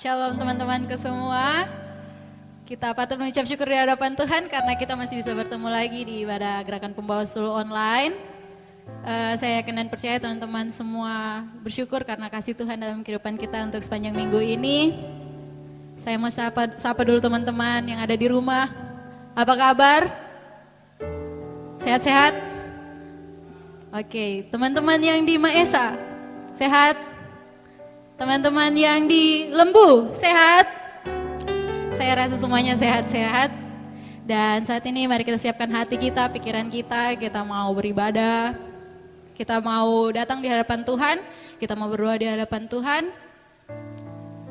Shalom teman-temanku semua. Kita patut mengucap syukur di hadapan Tuhan karena kita masih bisa bertemu lagi di ibadah gerakan pembawa suluh online. Saya yakin dan percaya teman-teman semua bersyukur karena kasih Tuhan dalam kehidupan kita untuk sepanjang minggu ini. Saya mau sapa dulu teman-teman yang ada di rumah. Apa kabar? Sehat-sehat? Oke, teman-teman yang di Maesa, sehat? Teman-teman yang di Lembu, sehat? Saya rasa semuanya sehat-sehat. Dan saat ini mari kita siapkan hati kita, pikiran kita mau beribadah. Kita mau datang di hadapan Tuhan, kita mau berdoa di hadapan Tuhan.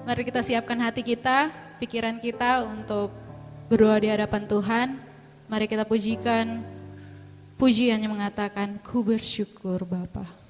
Mari kita siapkan hati kita, pikiran kita untuk berdoa di hadapan Tuhan. Mari kita pujikan pujian yang mengatakan, ku bersyukur Bapa.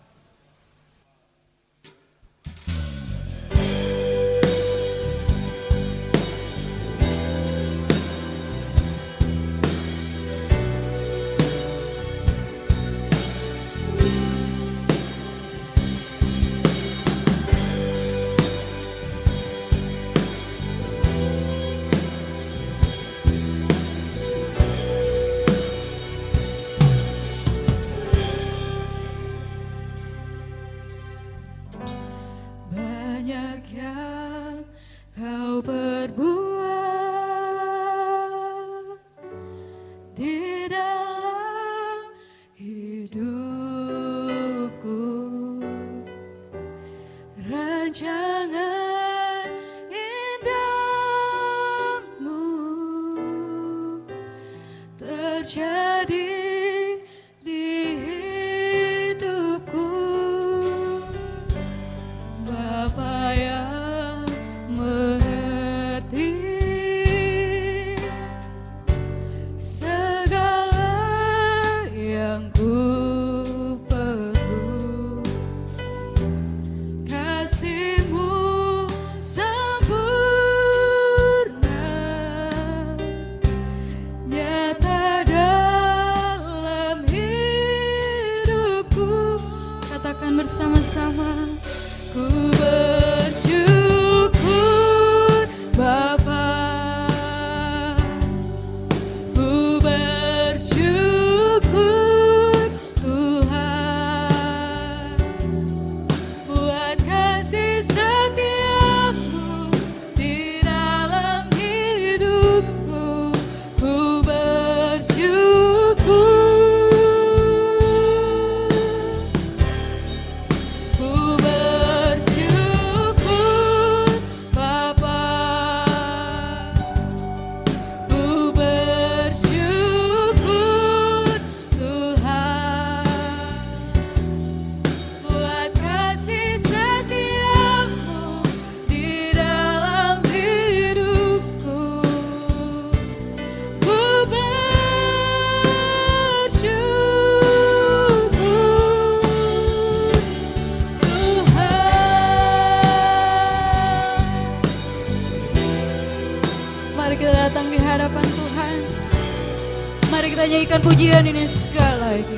Nyanyikan pujian ini sekali lagi.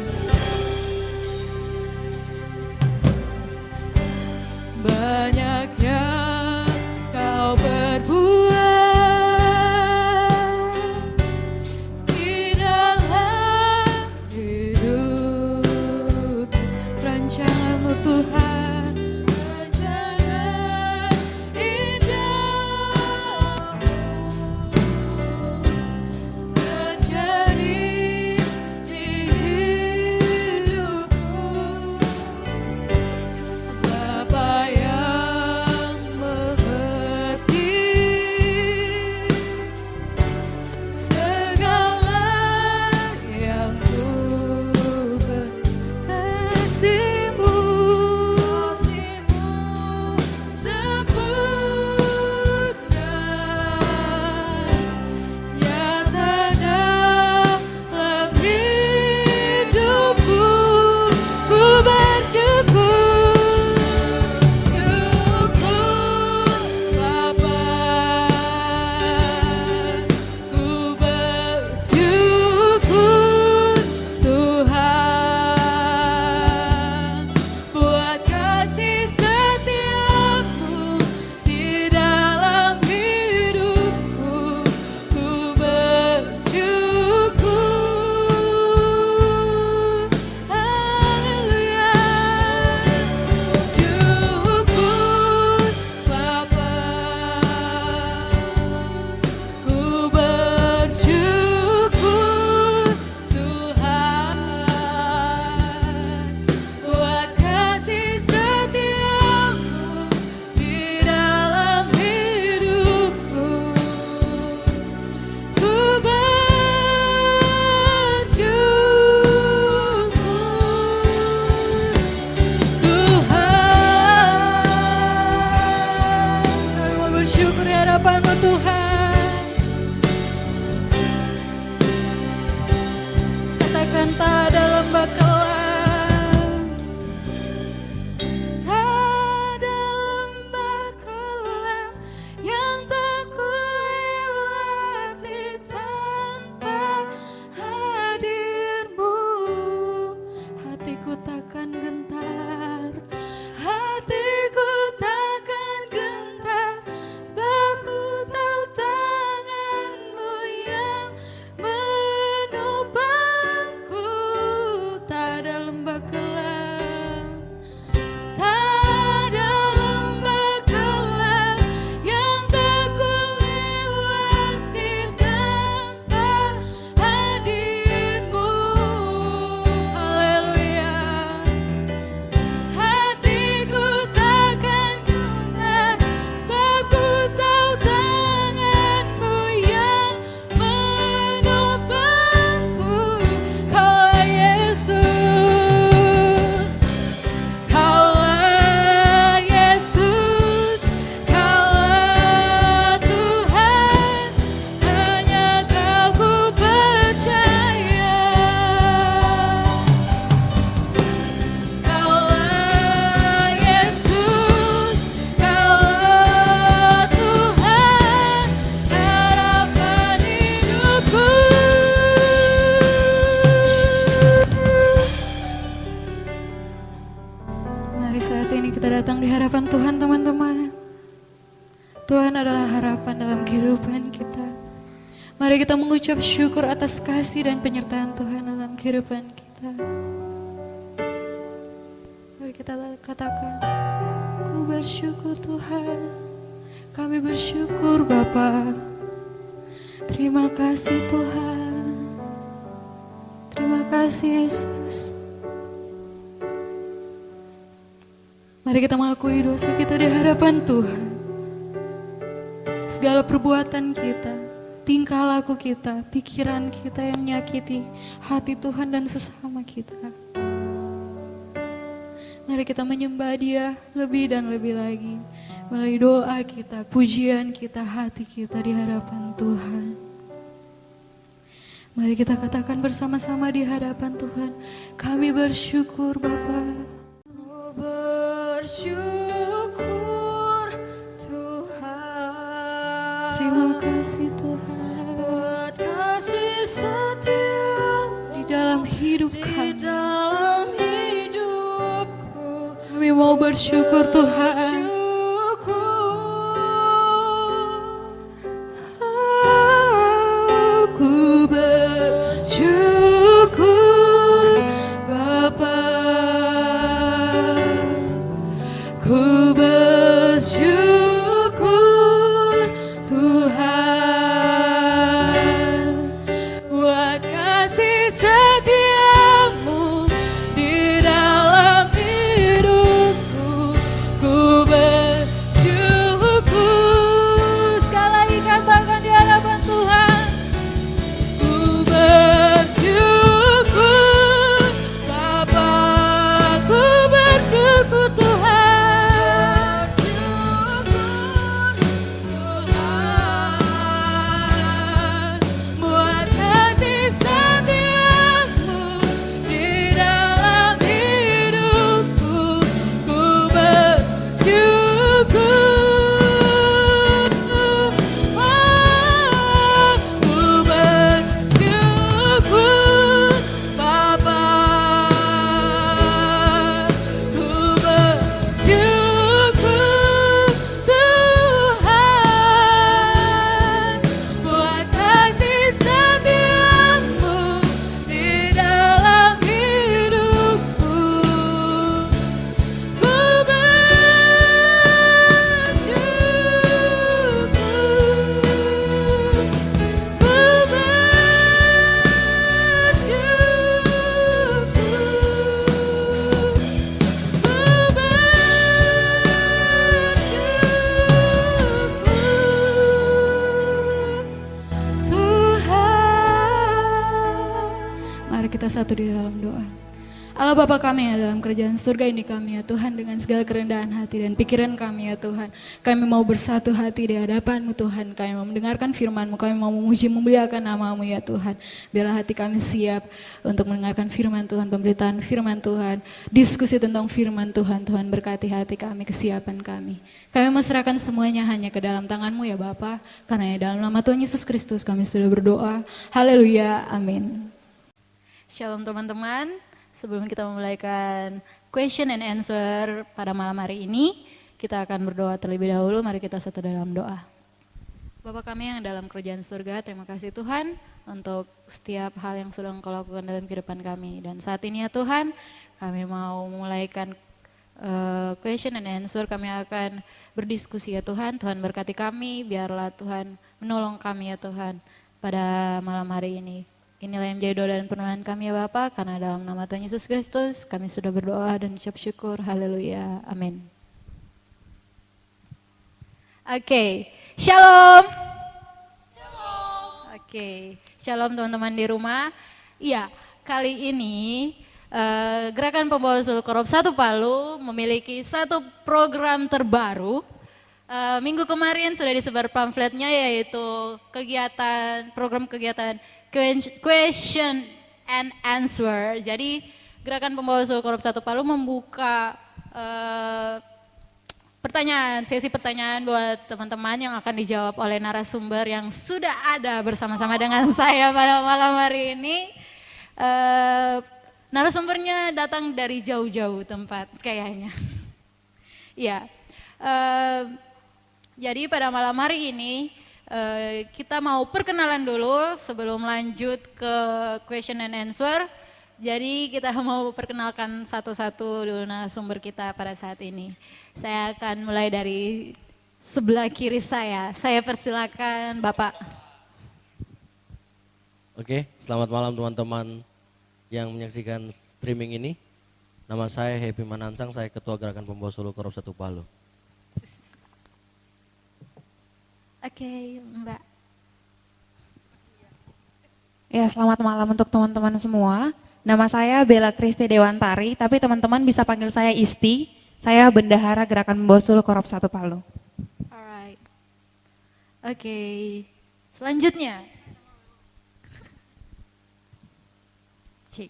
Banyak yang kau perbuat di dalam hidup, rancangan-Mu Tuhan. Buat kasih setiamu bersyukur di hadapan-Mu Tuhan. Katakan tak ada lembah kelam, tak ada lembah kelam yang tak kulewati tanpa hadir-Mu. Hatiku takkan gentar, hatiku takkan gentar, sebab ku tahu tangan-Mu yang menopangku. Tak ada lembah kelam, tak ada lembah kelam yang tak kulewati tanpa hadir-Mu. Haleluya. Hatiku takkan gentar, sebab ku tahu tangan-Mu yang menopangku. Kaulah Yesus, Kaulah Yesus, Kaulah Tuhan, hanya Kau ku percaya. Kaulah Yesus, Kaulah Tuhan, harapan hidupku. Mari saat ini kita datang di hadapan Tuhan, teman-teman. Tuhan adalah harapan dalam kehidupan kita. Mari kita mengucap syukur atas kasih dan penyertaan Tuhan dalam kehidupan kita. Mari kita katakan, ku bersyukur Tuhan, kami bersyukur Bapa. Terima kasih Tuhan, terima kasih Yesus. Mari kita mengakui dosa kita di hadapan Tuhan. Segala perbuatan kita, tingkah laku kita, pikiran kita yang menyakiti hati Tuhan dan sesama kita. Mari kita menyembah Dia lebih dan lebih lagi melalui doa kita, pujian kita, hati kita di hadapan Tuhan. Mari kita katakan bersama-sama di hadapan Tuhan, kami bersyukur Bapa. Bersyukur Tuhan, terima kasih Tuhan buat kasih setia-Mu di dalam hidup kami. Kami mau bersyukur Tuhan. Aku bersyukur Bapa, ku bersyukur Tuhan buat kasih setia-Mu di dalam hidupku. Ku bersyukur, sekali lagi katakan di hadapan Tuhan. Ku bersyukur Bapa, ku bersyukur Tuhan. Kita satu di dalam doa. Allah Bapa kami yang dalam kerajaan surga ini kami ya Tuhan, dengan segala kerendahan hati dan pikiran kami ya Tuhan. Kami mau bersatu hati di hadapan-Mu Tuhan. Kami mau mendengarkan firman-Mu, kami mau memuji memuliakan nama-Mu ya Tuhan. Biarlah hati kami siap untuk mendengarkan firman Tuhan, pemberitaan firman Tuhan, diskusi tentang firman Tuhan. Tuhan berkati hati kami, kesiapan kami. Kami mau serahkan semuanya hanya ke dalam tangan-Mu ya Bapa, karena ya dalam nama Tuhan Yesus Kristus kami sudah berdoa. Haleluya, amin. Shalom teman-teman, sebelum kita memulaikan question and answer pada malam hari ini, kita akan berdoa terlebih dahulu. Mari kita satu dalam doa. Bapa kami yang dalam kerajaan surga, terima kasih Tuhan untuk setiap hal yang sudah Engkau lakukan dalam kehidupan kami. Dan saat ini ya Tuhan, kami mau memulaikan question and answer. Kami akan berdiskusi ya Tuhan. Tuhan berkati kami, biarlah Tuhan menolong kami ya Tuhan pada malam hari ini. Inilah yang menjadi doa dan permohonan kami ya Bapa, karena dalam nama Tuhan Yesus Kristus kami sudah berdoa dan ucap syukur. Haleluya, amin. Oke, shalom. Oke, shalom teman-teman di rumah. Iya, kali ini Gerakan Pembawa Sul Korup 1 Palu memiliki satu program terbaru. Minggu kemarin sudah disebar pamfletnya, yaitu program kegiatan question and answer. Jadi Gerakan Pembawa Sul Korup 1 Palu membuka sesi pertanyaan buat teman-teman yang akan dijawab oleh narasumber yang sudah ada bersama-sama dengan saya pada malam hari ini. Narasumbernya datang dari jauh-jauh tempat kayaknya. Ya, jadi pada malam hari ini kita mau perkenalan dulu sebelum lanjut ke question and answer. Jadi kita mau perkenalkan satu-satu dulu narasumber kita pada saat ini. Saya akan mulai dari sebelah kiri saya. Saya persilakan Bapak. Oke, selamat malam teman-teman yang menyaksikan streaming ini. Nama saya Happy Manansang, saya Ketua Gerakan Pembawa Sul Korup 1 Palu. Oke, Mbak. Ya, selamat malam untuk teman-teman semua. Nama saya Bella Kristi Dewantari, tapi teman-teman bisa panggil saya Isti. Saya Bendahara Gerakan Pembawa Sul Korup 1 Palu. Alright. Oke, selanjutnya. Cik.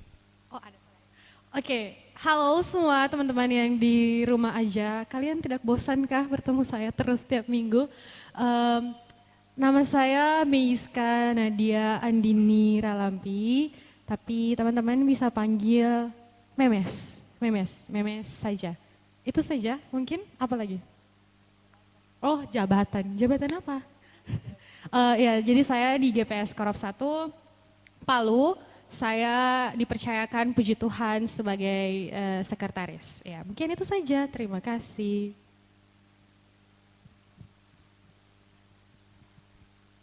Oh, ada. Oke, halo semua teman-teman yang di rumah aja. Kalian tidak bosankah bertemu saya terus setiap minggu? Nama saya Meiska Nadia Andini Ralampi, tapi teman-teman bisa panggil Memes saja. Itu saja mungkin, apa lagi? Oh, jabatan apa? Ya, jadi saya di GPS Korup 1 Palu, saya dipercayakan puji Tuhan sebagai sekretaris. Ya, mungkin itu saja, terima kasih.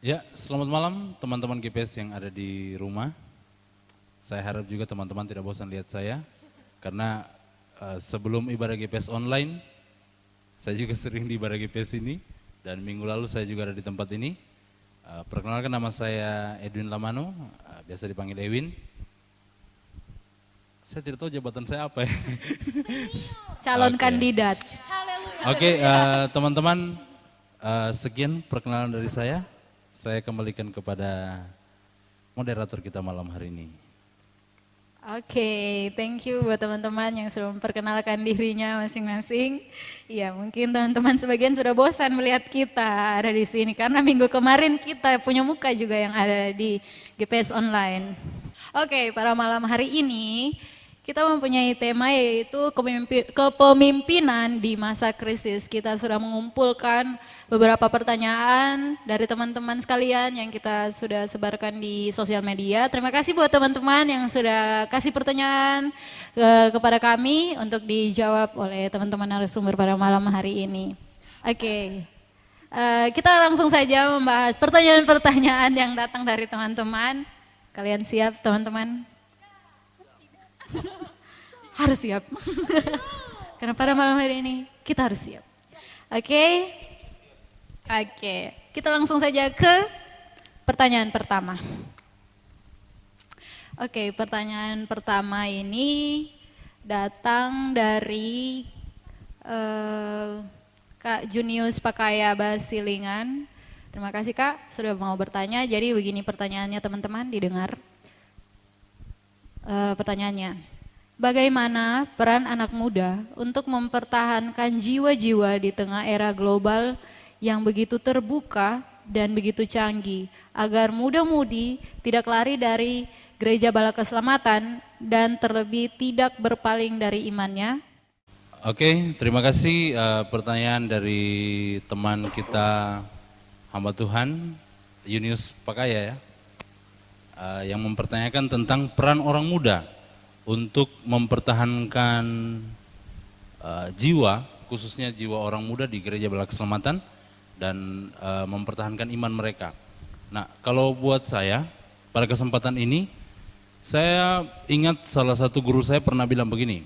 Ya, selamat malam teman-teman GPS yang ada di rumah. Saya harap juga teman-teman tidak bosan lihat saya, karena sebelum ibadah GPS online, saya juga sering di ibadah GPS ini, dan minggu lalu saya juga ada di tempat ini. Perkenalkan, nama saya Edwin Lamano, biasa dipanggil Ewin. Saya tidak tahu jabatan saya apa ya. Calon kandidat. Oke, teman-teman, sekian perkenalan dari saya. Saya kembalikan kepada moderator kita malam hari ini. Oke, thank you buat teman-teman yang sudah memperkenalkan dirinya masing-masing. Ya, mungkin teman-teman sebagian sudah bosan melihat kita ada di sini karena minggu kemarin kita punya muka juga yang ada di GPS online. Oke, pada malam hari ini kita mempunyai tema yaitu kepemimpinan di masa krisis. Kita sudah mengumpulkan beberapa pertanyaan dari teman-teman sekalian yang kita sudah sebarkan di sosial media. Terima kasih buat teman-teman yang sudah kasih pertanyaan kepada kami untuk dijawab oleh teman-teman narasumber pada malam hari ini. Oke, kita langsung saja membahas pertanyaan-pertanyaan yang datang dari teman-teman. Kalian siap teman-teman? Harus siap. Karena pada malam hari ini kita harus siap. Oke. Kita langsung saja ke pertanyaan pertama. Oke, pertanyaan pertama ini datang dari Kak Junius Pakaya Basilingan. Terima kasih Kak sudah mau bertanya. Jadi begini pertanyaannya teman-teman, didengar. Pertanyaannya, bagaimana peran anak muda untuk mempertahankan jiwa-jiwa di tengah era global yang begitu terbuka dan begitu canggih, agar muda-mudi tidak lari dari gereja bala keselamatan dan terlebih tidak berpaling dari imannya? Oke, terima kasih pertanyaan dari teman kita hamba Tuhan, Junius Pakaya ya, yang mempertanyakan tentang peran orang muda untuk mempertahankan jiwa, khususnya jiwa orang muda di gereja bala keselamatan dan mempertahankan iman mereka. Nah, kalau buat saya, pada kesempatan ini, saya ingat salah satu guru saya pernah bilang begini,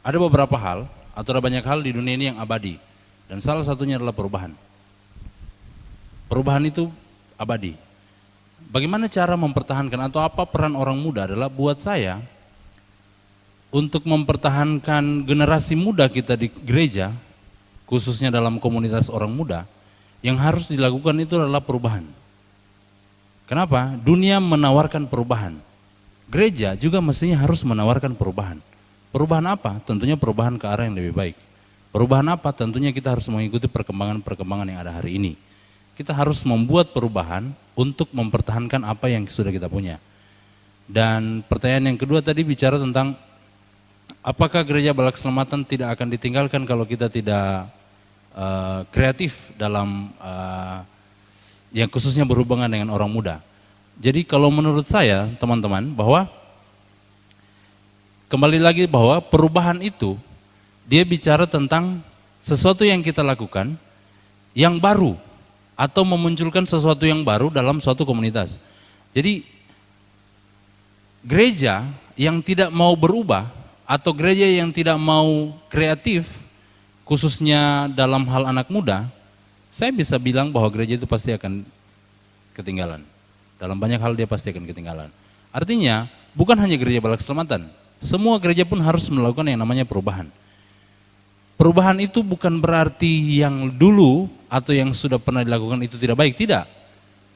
ada beberapa hal atau ada banyak hal di dunia ini yang abadi, dan salah satunya adalah perubahan. Perubahan itu abadi. Bagaimana cara mempertahankan atau apa peran orang muda adalah buat saya untuk mempertahankan generasi muda kita di gereja, khususnya dalam komunitas orang muda, yang harus dilakukan itu adalah perubahan. Kenapa? Dunia menawarkan perubahan. Gereja juga mestinya harus menawarkan perubahan. Perubahan apa? Tentunya perubahan ke arah yang lebih baik. Perubahan apa? Tentunya kita harus mengikuti perkembangan-perkembangan yang ada hari ini. Kita harus membuat perubahan untuk mempertahankan apa yang sudah kita punya. Dan pertanyaan yang kedua tadi bicara tentang apakah gereja bala keselamatan tidak akan ditinggalkan kalau kita tidak kreatif dalam yang khususnya berhubungan dengan orang muda. Jadi kalau menurut saya teman-teman bahwa kembali lagi bahwa perubahan itu dia bicara tentang sesuatu yang kita lakukan yang baru atau memunculkan sesuatu yang baru dalam suatu komunitas. Jadi gereja yang tidak mau berubah atau gereja yang tidak mau kreatif khususnya dalam hal anak muda, saya bisa bilang bahwa gereja itu pasti akan ketinggalan. Dalam banyak hal dia pasti akan ketinggalan. Artinya bukan hanya gereja bala keselamatan, semua gereja pun harus melakukan yang namanya perubahan. Perubahan itu bukan berarti yang dulu atau yang sudah pernah dilakukan itu tidak baik, tidak.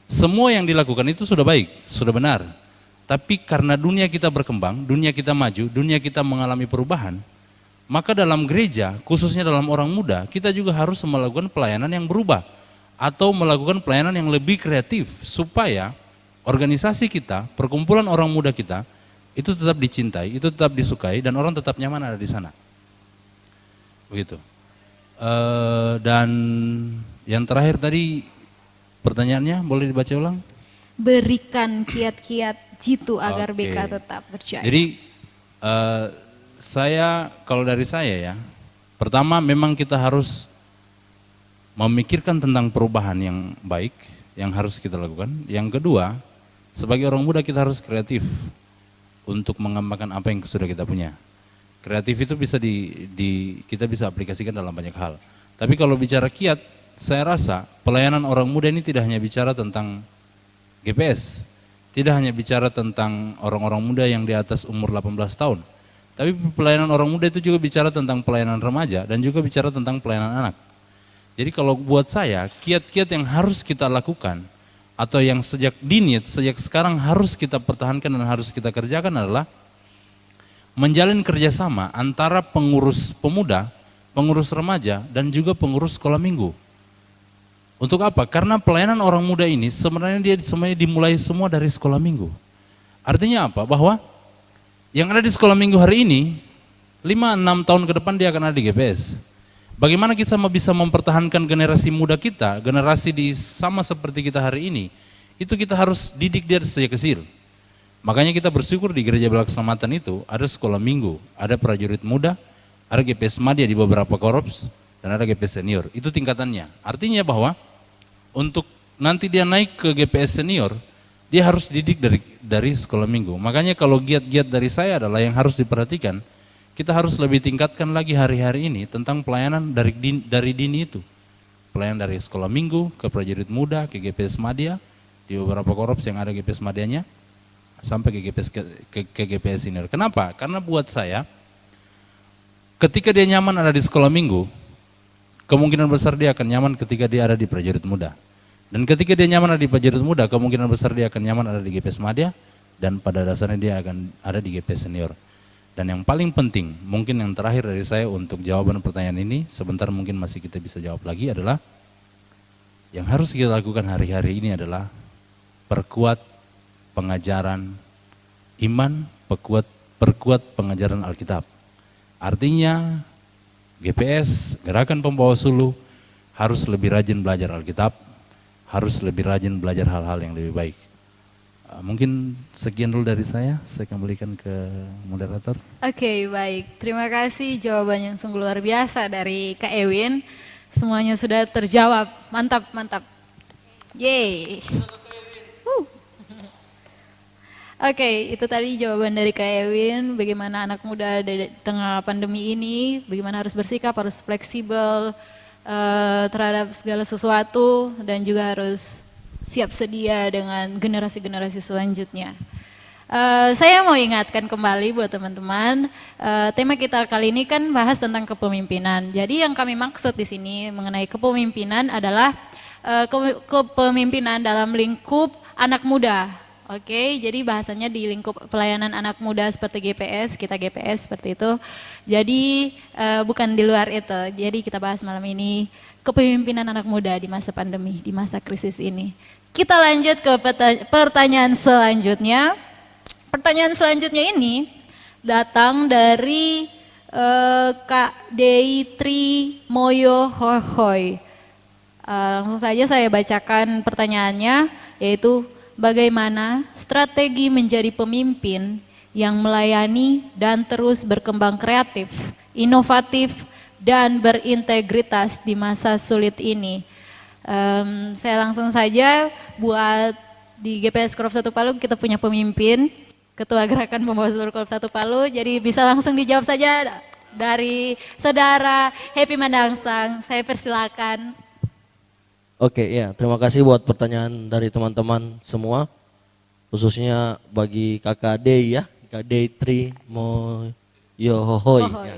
Semua yang dilakukan itu sudah baik, sudah benar. Tapi karena dunia kita berkembang, dunia kita maju, dunia kita mengalami perubahan, maka dalam gereja, khususnya dalam orang muda, kita juga harus melakukan pelayanan yang berubah atau melakukan pelayanan yang lebih kreatif supaya organisasi kita, perkumpulan orang muda kita itu tetap dicintai, itu tetap disukai dan orang tetap nyaman ada di sana. Begitu. Dan yang terakhir tadi pertanyaannya boleh dibaca ulang? Berikan kiat-kiat jitu agar Oke. BK tetap berjaya. Jadi kalau dari saya ya, pertama memang kita harus memikirkan tentang perubahan yang baik yang harus kita lakukan. Yang kedua, sebagai orang muda kita harus kreatif untuk mengembangkan apa yang sudah kita punya. Kreatif itu bisa kita bisa aplikasikan dalam banyak hal. Tapi kalau bicara kiat, saya rasa pelayanan orang muda ini tidak hanya bicara tentang GPS, tidak hanya bicara tentang orang-orang muda yang di atas umur 18 tahun. Tapi pelayanan orang muda itu juga bicara tentang pelayanan remaja dan juga bicara tentang pelayanan anak. Jadi kalau buat saya, kiat-kiat yang harus kita lakukan atau yang sejak dini, sejak sekarang harus kita pertahankan dan harus kita kerjakan adalah menjalin kerjasama antara pengurus pemuda, pengurus remaja, dan juga pengurus sekolah minggu. Untuk apa? Karena pelayanan orang muda ini sebenarnya dia semuanya dimulai semua dari sekolah minggu. Artinya apa? Bahwa yang ada di sekolah minggu hari ini, 5-6 tahun ke depan dia akan ada di GPS. Bagaimana kita bisa mempertahankan generasi muda kita, generasi sama seperti kita hari ini, itu kita harus didik dia sejak kecil. Makanya kita bersyukur di Gereja Bala Keselamatan itu ada sekolah minggu, ada prajurit muda, ada GPS Madya di beberapa korps, dan ada GPS senior. Itu tingkatannya. Artinya bahwa untuk nanti dia naik ke GPS senior, dia harus didik dari sekolah minggu. Makanya kalau giat-giat dari saya adalah yang harus diperhatikan, kita harus lebih tingkatkan lagi hari-hari ini tentang pelayanan dari dini itu. Pelayanan dari sekolah minggu ke prajurit muda, ke GPS Madya, di beberapa korps yang ada GPS Madyanya, sampai ke GPS senior. Kenapa? Karena buat saya Ketika dia nyaman ada di sekolah minggu, kemungkinan besar dia akan nyaman ketika dia ada di prajurit muda. Dan ketika dia nyaman ada di prajurit muda, kemungkinan besar dia akan nyaman ada di GPS Madya, dan pada dasarnya dia akan ada di GPS Senior. Dan yang paling penting, mungkin yang terakhir dari saya untuk jawaban pertanyaan ini, sebentar mungkin masih kita bisa jawab lagi adalah, yang harus kita lakukan hari-hari ini adalah perkuat pengajaran iman, perkuat pengajaran Alkitab. Artinya GPS, Gerakan Pembawa Suluh, harus lebih rajin belajar Alkitab, harus lebih rajin belajar hal-hal yang lebih baik. Mungkin sekian dulu dari saya kembalikan ke moderator. Oke, baik. Terima kasih jawaban yang sungguh luar biasa dari Kak Ewin. Semuanya sudah terjawab. Mantap, mantap. Yeay. Oke, itu tadi jawaban dari Kak Ewin, bagaimana anak muda di tengah pandemi ini, bagaimana harus bersikap, harus fleksibel terhadap segala sesuatu, dan juga harus siap sedia dengan generasi-generasi selanjutnya. Saya mau ingatkan kembali buat teman-teman, tema kita kali ini kan bahas tentang kepemimpinan. Jadi yang kami maksud di sini mengenai kepemimpinan adalah kepemimpinan dalam lingkup anak muda. Oke, jadi bahasanya di lingkup pelayanan anak muda seperti GPS, kita GPS seperti itu. Jadi bukan di luar itu. Jadi kita bahas malam ini kepemimpinan anak muda di masa pandemi, di masa krisis ini. Kita lanjut ke pertanyaan selanjutnya. Pertanyaan selanjutnya ini datang dari Kak Deitri Moyo Hohoy. Langsung saja saya bacakan pertanyaannya, yaitu bagaimana strategi menjadi pemimpin yang melayani dan terus berkembang kreatif, inovatif, dan berintegritas di masa sulit ini. Saya langsung saja buat di GPS Korps 1 Palu kita punya pemimpin, Ketua Gerakan Pembawa Suluh Korps 1 Palu, jadi bisa langsung dijawab saja dari Saudara Happy Mandangsang. Saya persilakan. Oke, ya, terima kasih buat pertanyaan dari teman-teman semua, khususnya bagi Kakak Dey ya, Kak Deitri Moyohohoy. Ya.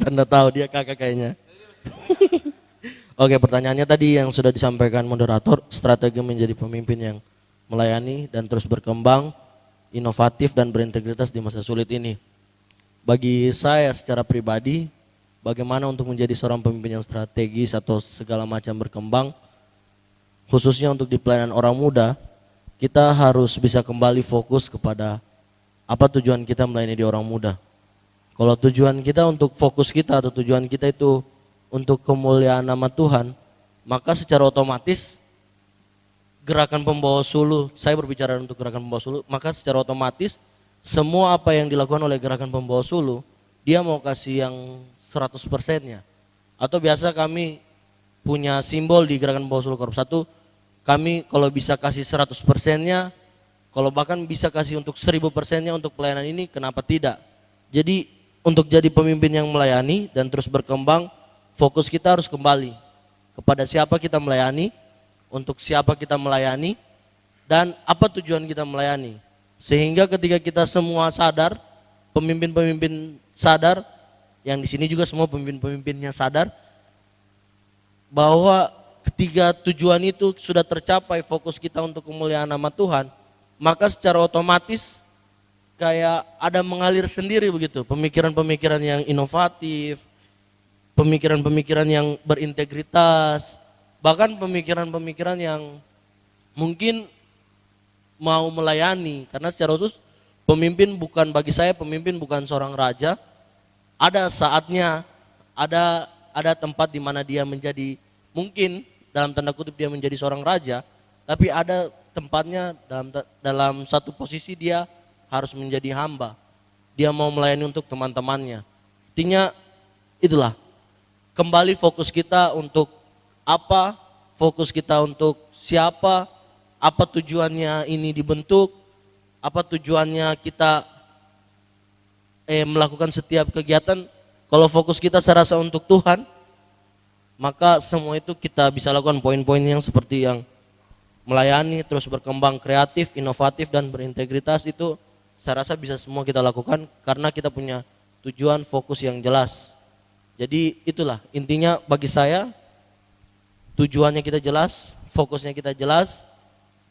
Tanda tahu dia kakak kayaknya. Oke, pertanyaannya tadi yang sudah disampaikan moderator, strategi menjadi pemimpin yang melayani dan terus berkembang, inovatif dan berintegritas di masa sulit ini. Bagi saya secara pribadi, bagaimana untuk menjadi seorang pemimpin yang strategis atau segala macam berkembang, khususnya untuk di pelayanan orang muda, kita harus bisa kembali fokus kepada apa tujuan kita melayani di orang muda. Kalau tujuan kita untuk fokus kita atau tujuan kita itu untuk kemuliaan nama Tuhan, maka secara otomatis Gerakan Pembawa Suluh, saya berbicara untuk Gerakan Pembawa Suluh, maka secara otomatis semua apa yang dilakukan oleh Gerakan Pembawa Suluh, dia mau kasih yang 100%-nya. Atau biasa kami punya simbol di Gerakan Pembawa Suluh Korps 1, kami kalau bisa kasih 100%-nya, kalau bahkan bisa kasih untuk 1000%-nya untuk pelayanan ini, kenapa tidak? Jadi untuk jadi pemimpin yang melayani dan terus berkembang, fokus kita harus kembali kepada siapa kita melayani, untuk siapa kita melayani, dan apa tujuan kita melayani. Sehingga ketika kita semua sadar, pemimpin-pemimpin sadar, yang di sini juga semua pemimpin-pemimpinnya sadar, bahwa ketiga tujuan itu sudah tercapai, fokus kita untuk kemuliaan nama Tuhan, maka secara otomatis kayak ada mengalir sendiri begitu, pemikiran-pemikiran yang inovatif, pemikiran-pemikiran yang berintegritas, bahkan pemikiran-pemikiran yang mungkin mau melayani. Karena secara khusus pemimpin bukan, bagi saya pemimpin bukan seorang raja. Ada saatnya, ada tempat di mana dia menjadi, mungkin dalam tanda kutip dia menjadi seorang raja, tapi ada tempatnya dalam satu posisi dia harus menjadi hamba. Dia mau melayani untuk teman-temannya. Artinya itulah, kembali fokus kita untuk apa, fokus kita untuk siapa, apa tujuannya ini dibentuk, apa tujuannya kita melakukan setiap kegiatan. Kalau fokus kita saya rasa untuk Tuhan, maka semua itu kita bisa lakukan poin-poin yang seperti yang melayani, terus berkembang kreatif, inovatif, dan berintegritas. Itu saya rasa bisa semua kita lakukan karena kita punya tujuan fokus yang jelas. Jadi itulah intinya bagi saya, tujuannya kita jelas, fokusnya kita jelas,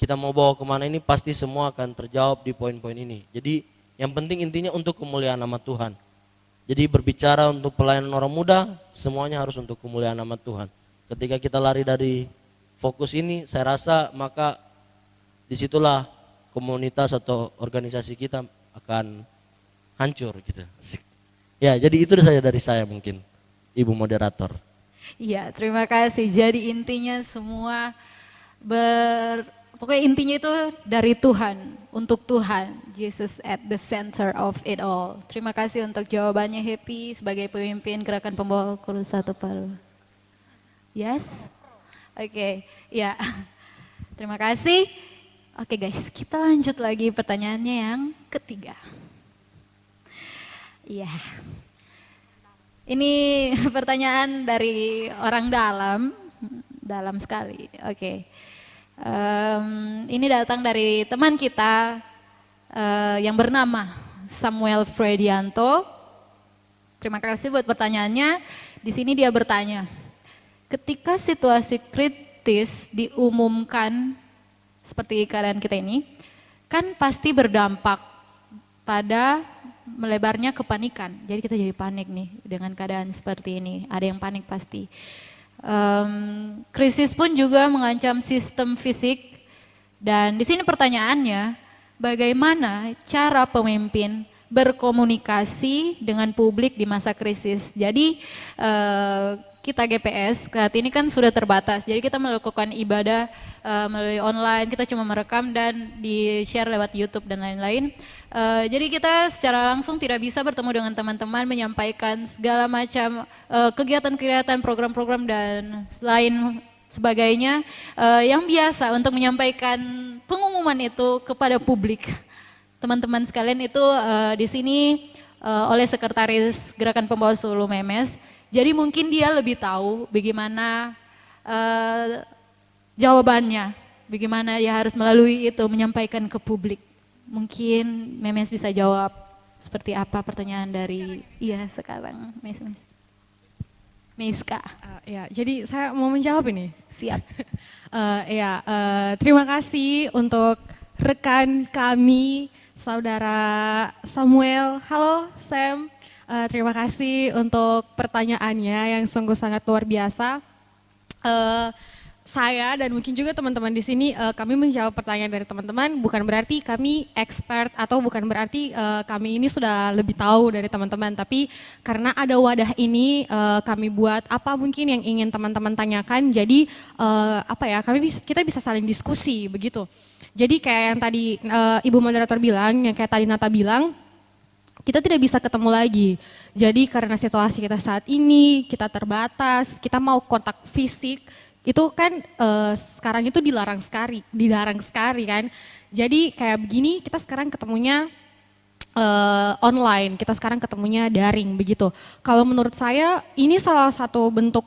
kita mau bawa kemana ini pasti semua akan terjawab di poin-poin ini. Jadi yang penting intinya untuk kemuliaan nama Tuhan. Jadi berbicara untuk pelayanan orang muda, semuanya harus untuk kemuliaan nama Tuhan. Ketika kita lari dari fokus ini, saya rasa maka disitulah komunitas atau organisasi kita akan hancur gitu. Ya, jadi itu saja dari saya mungkin, Ibu Moderator. Iya, terima kasih. Jadi intinya semua pokoknya intinya itu dari Tuhan, untuk Tuhan. Jesus at the center of it all. Terima kasih untuk jawabannya Happy sebagai pemimpin Gerakan Pembawa Kurus Satu Palu. Yes? Oke, ya. Terima kasih. Oke guys, kita lanjut lagi pertanyaannya yang ketiga. Iya. Ini pertanyaan dari orang dalam sekali. Oke. Ini datang dari teman kita yang bernama Samuel Fredianto. Terima kasih buat pertanyaannya. Di sini dia bertanya, ketika situasi kritis diumumkan seperti keadaan kita ini, kan pasti berdampak pada melebarnya kepanikan. Jadi kita jadi panik nih dengan keadaan seperti ini. Ada yang panik pasti. Krisis pun juga mengancam sistem fisik. Dan di sini pertanyaannya, bagaimana cara pemimpin berkomunikasi dengan publik di masa krisis? Jadi kita GPS saat ini kan sudah terbatas. Jadi kita melakukan ibadah melalui online, kita cuma merekam dan di-share lewat YouTube dan lain-lain. Jadi kita secara langsung tidak bisa bertemu dengan teman-teman, menyampaikan segala macam kegiatan-kegiatan, program-program dan lain sebagainya yang biasa untuk menyampaikan pengumuman itu kepada publik. Teman-teman sekalian itu di sini oleh Sekretaris Gerakan Pembawa Sulu Memes. Jadi mungkin dia lebih tahu bagaimana jawabannya, bagaimana ya harus melalui itu menyampaikan ke publik. Mungkin Memes bisa jawab seperti apa pertanyaan dari sekarang Meiska. Ya, jadi saya mau menjawab ini. Siap. Terima kasih untuk rekan kami, Saudara Samuel. Halo Sam. Terima kasih untuk pertanyaannya yang sungguh sangat luar biasa. Saya dan mungkin juga teman-teman di sini kami menjawab pertanyaan dari teman-teman bukan berarti kami expert atau bukan berarti kami ini sudah lebih tahu dari teman-teman, tapi karena ada wadah ini kami buat apa mungkin yang ingin teman-teman tanyakan. Jadi kita bisa saling diskusi begitu. Jadi kayak yang tadi Ibu Moderator bilang, yang kayak tadi Nata bilang, kita tidak bisa ketemu lagi. Jadi karena situasi kita saat ini, kita terbatas, kita mau kontak fisik, itu kan sekarang itu dilarang sekali kan. Jadi kayak begini kita sekarang ketemunya online, kita sekarang ketemunya daring begitu. Kalau menurut saya ini salah satu bentuk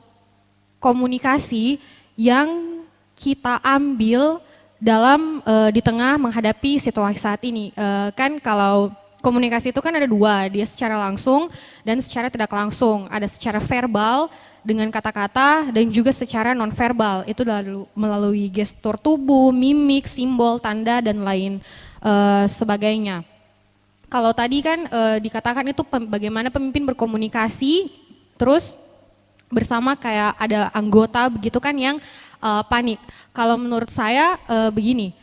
komunikasi yang kita ambil dalam di tengah menghadapi situasi saat ini. Kan kalau komunikasi itu kan ada dua, dia secara langsung dan secara tidak langsung. Ada secara verbal dengan kata-kata dan juga secara non-verbal. Itu melalui gestur tubuh, mimik, simbol, tanda dan lain sebagainya. Kalau tadi kan dikatakan itu bagaimana pemimpin berkomunikasi terus bersama kayak ada anggota begitu kan yang panik. Kalau menurut saya begini,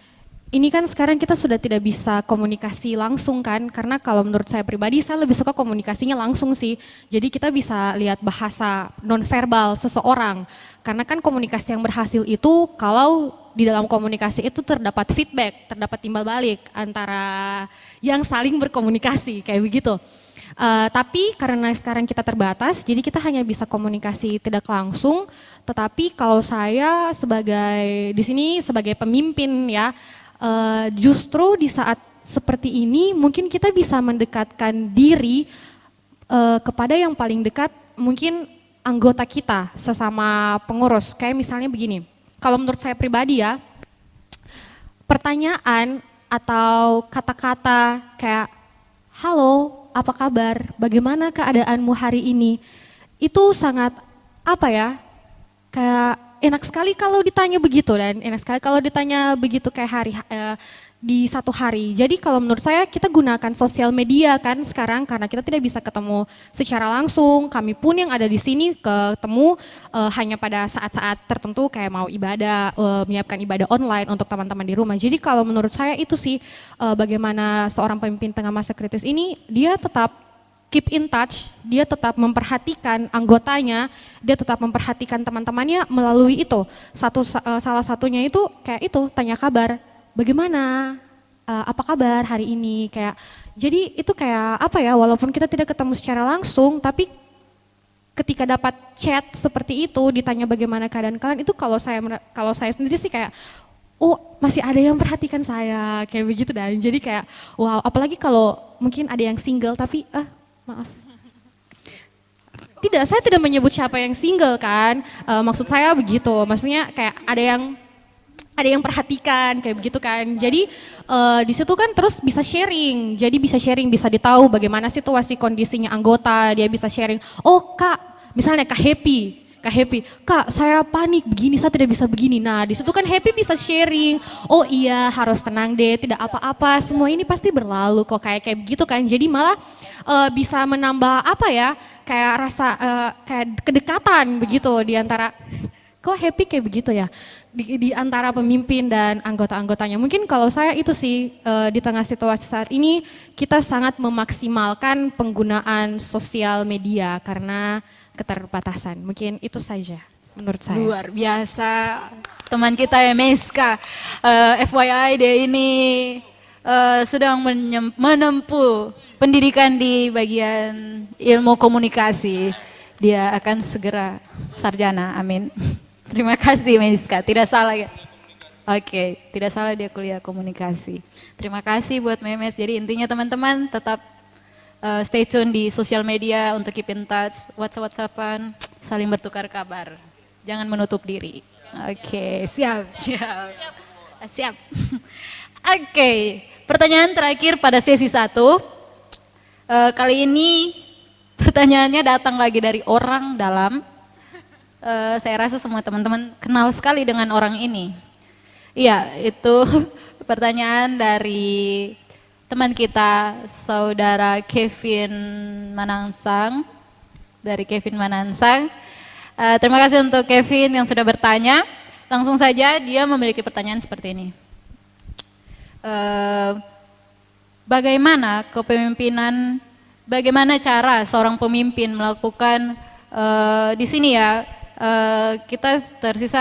ini kan sekarang kita sudah tidak bisa komunikasi langsung kan, karena kalau menurut saya pribadi saya lebih suka komunikasinya langsung sih. Jadi kita bisa lihat bahasa nonverbal seseorang, karena kan komunikasi yang berhasil itu kalau di dalam komunikasi itu terdapat feedback, terdapat timbal balik antara yang saling berkomunikasi kayak begitu. Tapi karena sekarang kita terbatas, jadi kita hanya bisa komunikasi tidak langsung. Tetapi kalau saya di sini sebagai pemimpin ya, justru di saat seperti ini mungkin kita bisa mendekatkan diri kepada yang paling dekat, mungkin anggota kita sesama pengurus. Kayak misalnya begini, kalau menurut saya pribadi ya, pertanyaan atau kata-kata kayak halo, apa kabar? Bagaimana keadaanmu hari ini? Itu sangat apa ya? Kayak enak sekali kalau ditanya begitu dan enak sekali kalau ditanya begitu kayak di satu hari. Jadi kalau menurut saya kita gunakan sosial media kan sekarang karena kita tidak bisa ketemu secara langsung. Kami pun yang ada di sini ketemu hanya pada saat-saat tertentu kayak mau ibadah, menyiapkan ibadah online untuk teman-teman di rumah. Jadi kalau menurut saya itu sih bagaimana seorang pemimpin tengah masa kritis ini dia tetap keep in touch, dia tetap memperhatikan anggotanya, dia tetap memperhatikan teman-temannya melalui itu. Salah satunya itu kayak itu tanya kabar. Bagaimana, apa kabar hari ini, kayak jadi itu kayak apa ya, walaupun kita tidak ketemu secara langsung, tapi ketika dapat chat seperti itu, ditanya bagaimana keadaan kalian, itu kalau saya sendiri sih kayak, oh masih ada yang perhatikan saya, kayak begitu dan jadi kayak wow, apalagi kalau mungkin ada yang single tapi maaf. Tidak, saya tidak menyebut siapa yang single kan, maksud saya begitu, maksudnya kayak ada yang perhatikan kayak begitu kan. Jadi di situ kan terus bisa sharing. Jadi bisa sharing, bisa ditahu bagaimana situasi kondisinya anggota, dia bisa sharing. Oh Kak, misalnya Kak Happy, Kak saya panik begini, saya tidak bisa begini. Nah di situ kan Happy bisa sharing. Oh iya harus tenang deh, tidak apa-apa, semua ini pasti berlalu kok kayak begitu kan. Jadi malah bisa menambah apa ya, kayak rasa kayak kedekatan begitu di antara. Kok Happy kayak begitu ya, di antara pemimpin dan anggota-anggotanya. Mungkin kalau saya itu sih di tengah situasi saat ini kita sangat memaksimalkan penggunaan sosial media karena keterbatasan. Mungkin itu saja menurut saya. Luar biasa teman kita MSK. FYI dia ini sedang menempuh pendidikan di bagian ilmu komunikasi. Dia akan segera sarjana, amin. Terima kasih Meniska, tidak salah ya. Oke, tidak salah dia kuliah komunikasi. Terima kasih buat Memes. Jadi intinya teman-teman tetap stay tune di sosial media untuk keep in touch, WhatsApp-WhatsAppan, saling bertukar kabar. Jangan menutup diri. Oke, siap. Oke, pertanyaan terakhir pada sesi 1. Kali ini pertanyaannya datang lagi dari orang dalam. Saya rasa semua teman-teman kenal sekali dengan orang ini. Iya, itu pertanyaan dari teman kita, saudara Kevin Manansang. Dari Kevin Manansang. Terima kasih untuk Kevin yang sudah bertanya. Langsung saja dia memiliki pertanyaan seperti ini. Bagaimana kepemimpinan, bagaimana cara seorang pemimpin melakukan di sini ya, kita tersisa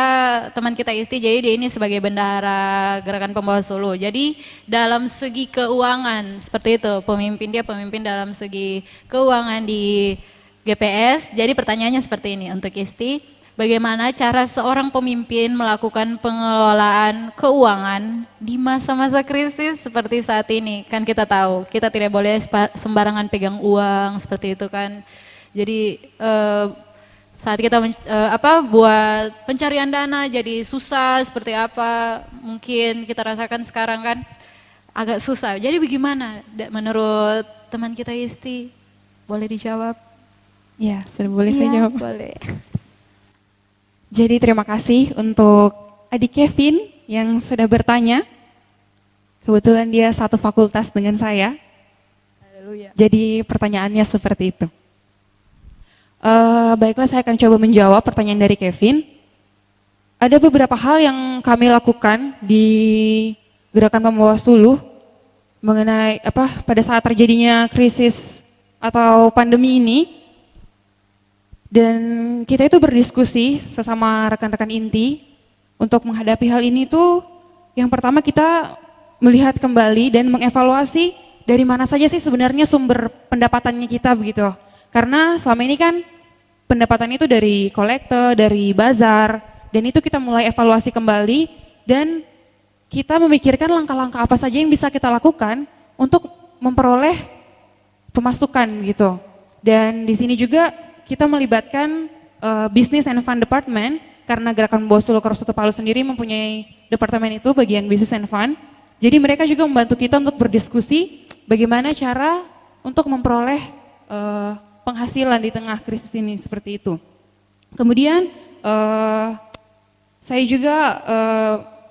teman kita Isti, jadi dia ini sebagai bendahara Gerakan Pembawa Sulu. Jadi dalam segi keuangan seperti itu, dia pemimpin dalam segi keuangan di GPS. Jadi pertanyaannya seperti ini untuk Isti, bagaimana cara seorang pemimpin melakukan pengelolaan keuangan di masa-masa krisis seperti saat ini? Kan kita tahu, kita tidak boleh sembarangan pegang uang seperti itu kan. Jadi saat kita buat pencarian dana jadi susah seperti apa, mungkin kita rasakan sekarang kan agak susah. Jadi bagaimana menurut teman kita Isti? Boleh dijawab? Ya, sudah boleh saya jawab. Boleh. Jadi terima kasih untuk adik Kevin yang sudah bertanya. Kebetulan dia satu fakultas dengan saya. Haleluya. Jadi pertanyaannya seperti itu. Baiklah, saya akan coba menjawab pertanyaan dari Kevin. Ada beberapa hal yang kami lakukan di Gerakan Pembawa Suluh mengenai pada saat terjadinya krisis atau pandemi ini. Dan kita itu berdiskusi sesama rekan-rekan inti untuk menghadapi hal ini tuh yang pertama kita melihat kembali dan mengevaluasi dari mana saja sih sebenarnya sumber pendapatannya kita begitu. Karena selama ini kan pendapatannya itu dari kolektor, dari bazar, dan itu kita mulai evaluasi kembali dan kita memikirkan langkah-langkah apa saja yang bisa kita lakukan untuk memperoleh pemasukan gitu. Dan di sini juga kita melibatkan Business and Fund Department karena Gerakan Pembawa Suluh Korps 1 Palu sendiri mempunyai departemen itu bagian Business and Fund. Jadi mereka juga membantu kita untuk berdiskusi bagaimana cara untuk memperoleh penghasilan di tengah krisis ini seperti itu. Kemudian saya juga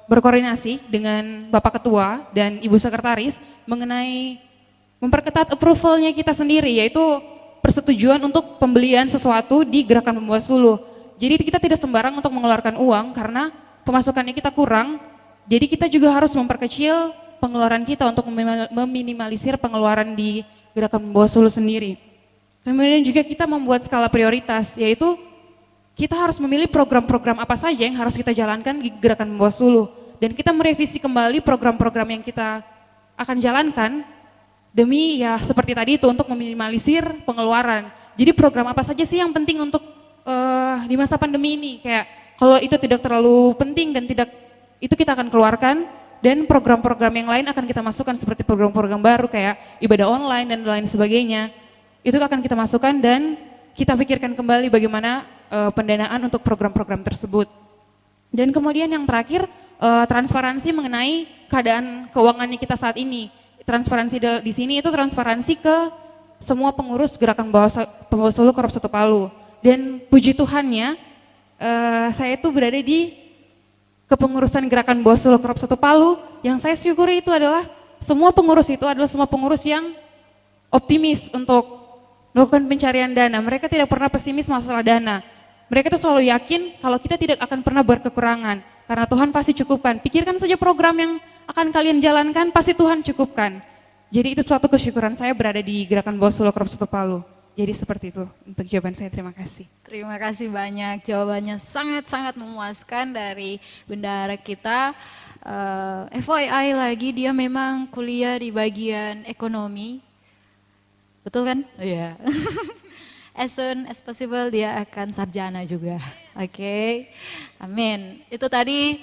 berkoordinasi dengan Bapak Ketua dan Ibu Sekretaris mengenai memperketat approval-nya kita sendiri, yaitu persetujuan untuk pembelian sesuatu di Gerakan Pembawa Suluh. Jadi kita tidak sembarang untuk mengeluarkan uang karena pemasukannya kita kurang, jadi kita juga harus memperkecil pengeluaran kita untuk meminimalisir pengeluaran di Gerakan Pembawa Suluh sendiri. Kemudian juga kita membuat skala prioritas, yaitu kita harus memilih program-program apa saja yang harus kita jalankan di Gerakan Pembawa Suluh. Dan kita merevisi kembali program-program yang kita akan jalankan demi ya seperti tadi itu untuk meminimalisir pengeluaran. Jadi program apa saja sih yang penting untuk di masa pandemi ini, kayak kalau itu tidak terlalu penting dan tidak, itu kita akan keluarkan, dan program-program yang lain akan kita masukkan seperti program-program baru kayak ibadah online dan lain sebagainya. Itu akan kita masukkan dan kita pikirkan kembali bagaimana pendanaan untuk program-program tersebut. Dan kemudian yang terakhir, transparansi mengenai keadaan keuangannya kita saat ini. Transparansi di sini itu transparansi ke semua pengurus Gerakan Pembawa Suluh Korps 1 Palu. Dan puji Tuhannya, saya itu berada di kepengurusan Gerakan Pembawa Suluh Korps 1 Palu. Yang saya syukuri itu adalah semua pengurus itu adalah semua pengurus yang optimis untuk melakukan pencarian dana. Mereka tidak pernah pesimis masalah dana. Mereka itu selalu yakin kalau kita tidak akan pernah berkekurangan, karena Tuhan pasti cukupkan. Pikirkan saja program yang akan kalian jalankan, pasti Tuhan cukupkan. Jadi itu suatu kesyukuran saya berada di Gerakan Pembawa Suluh Korps 1 Palu. Jadi seperti itu untuk jawaban saya, terima kasih. Terima kasih banyak, jawabannya sangat-sangat memuaskan dari bendahara kita. FYI lagi, dia memang kuliah di bagian ekonomi, betul kan? Iya. As soon as possible dia akan sarjana juga. Oke, amin. Itu tadi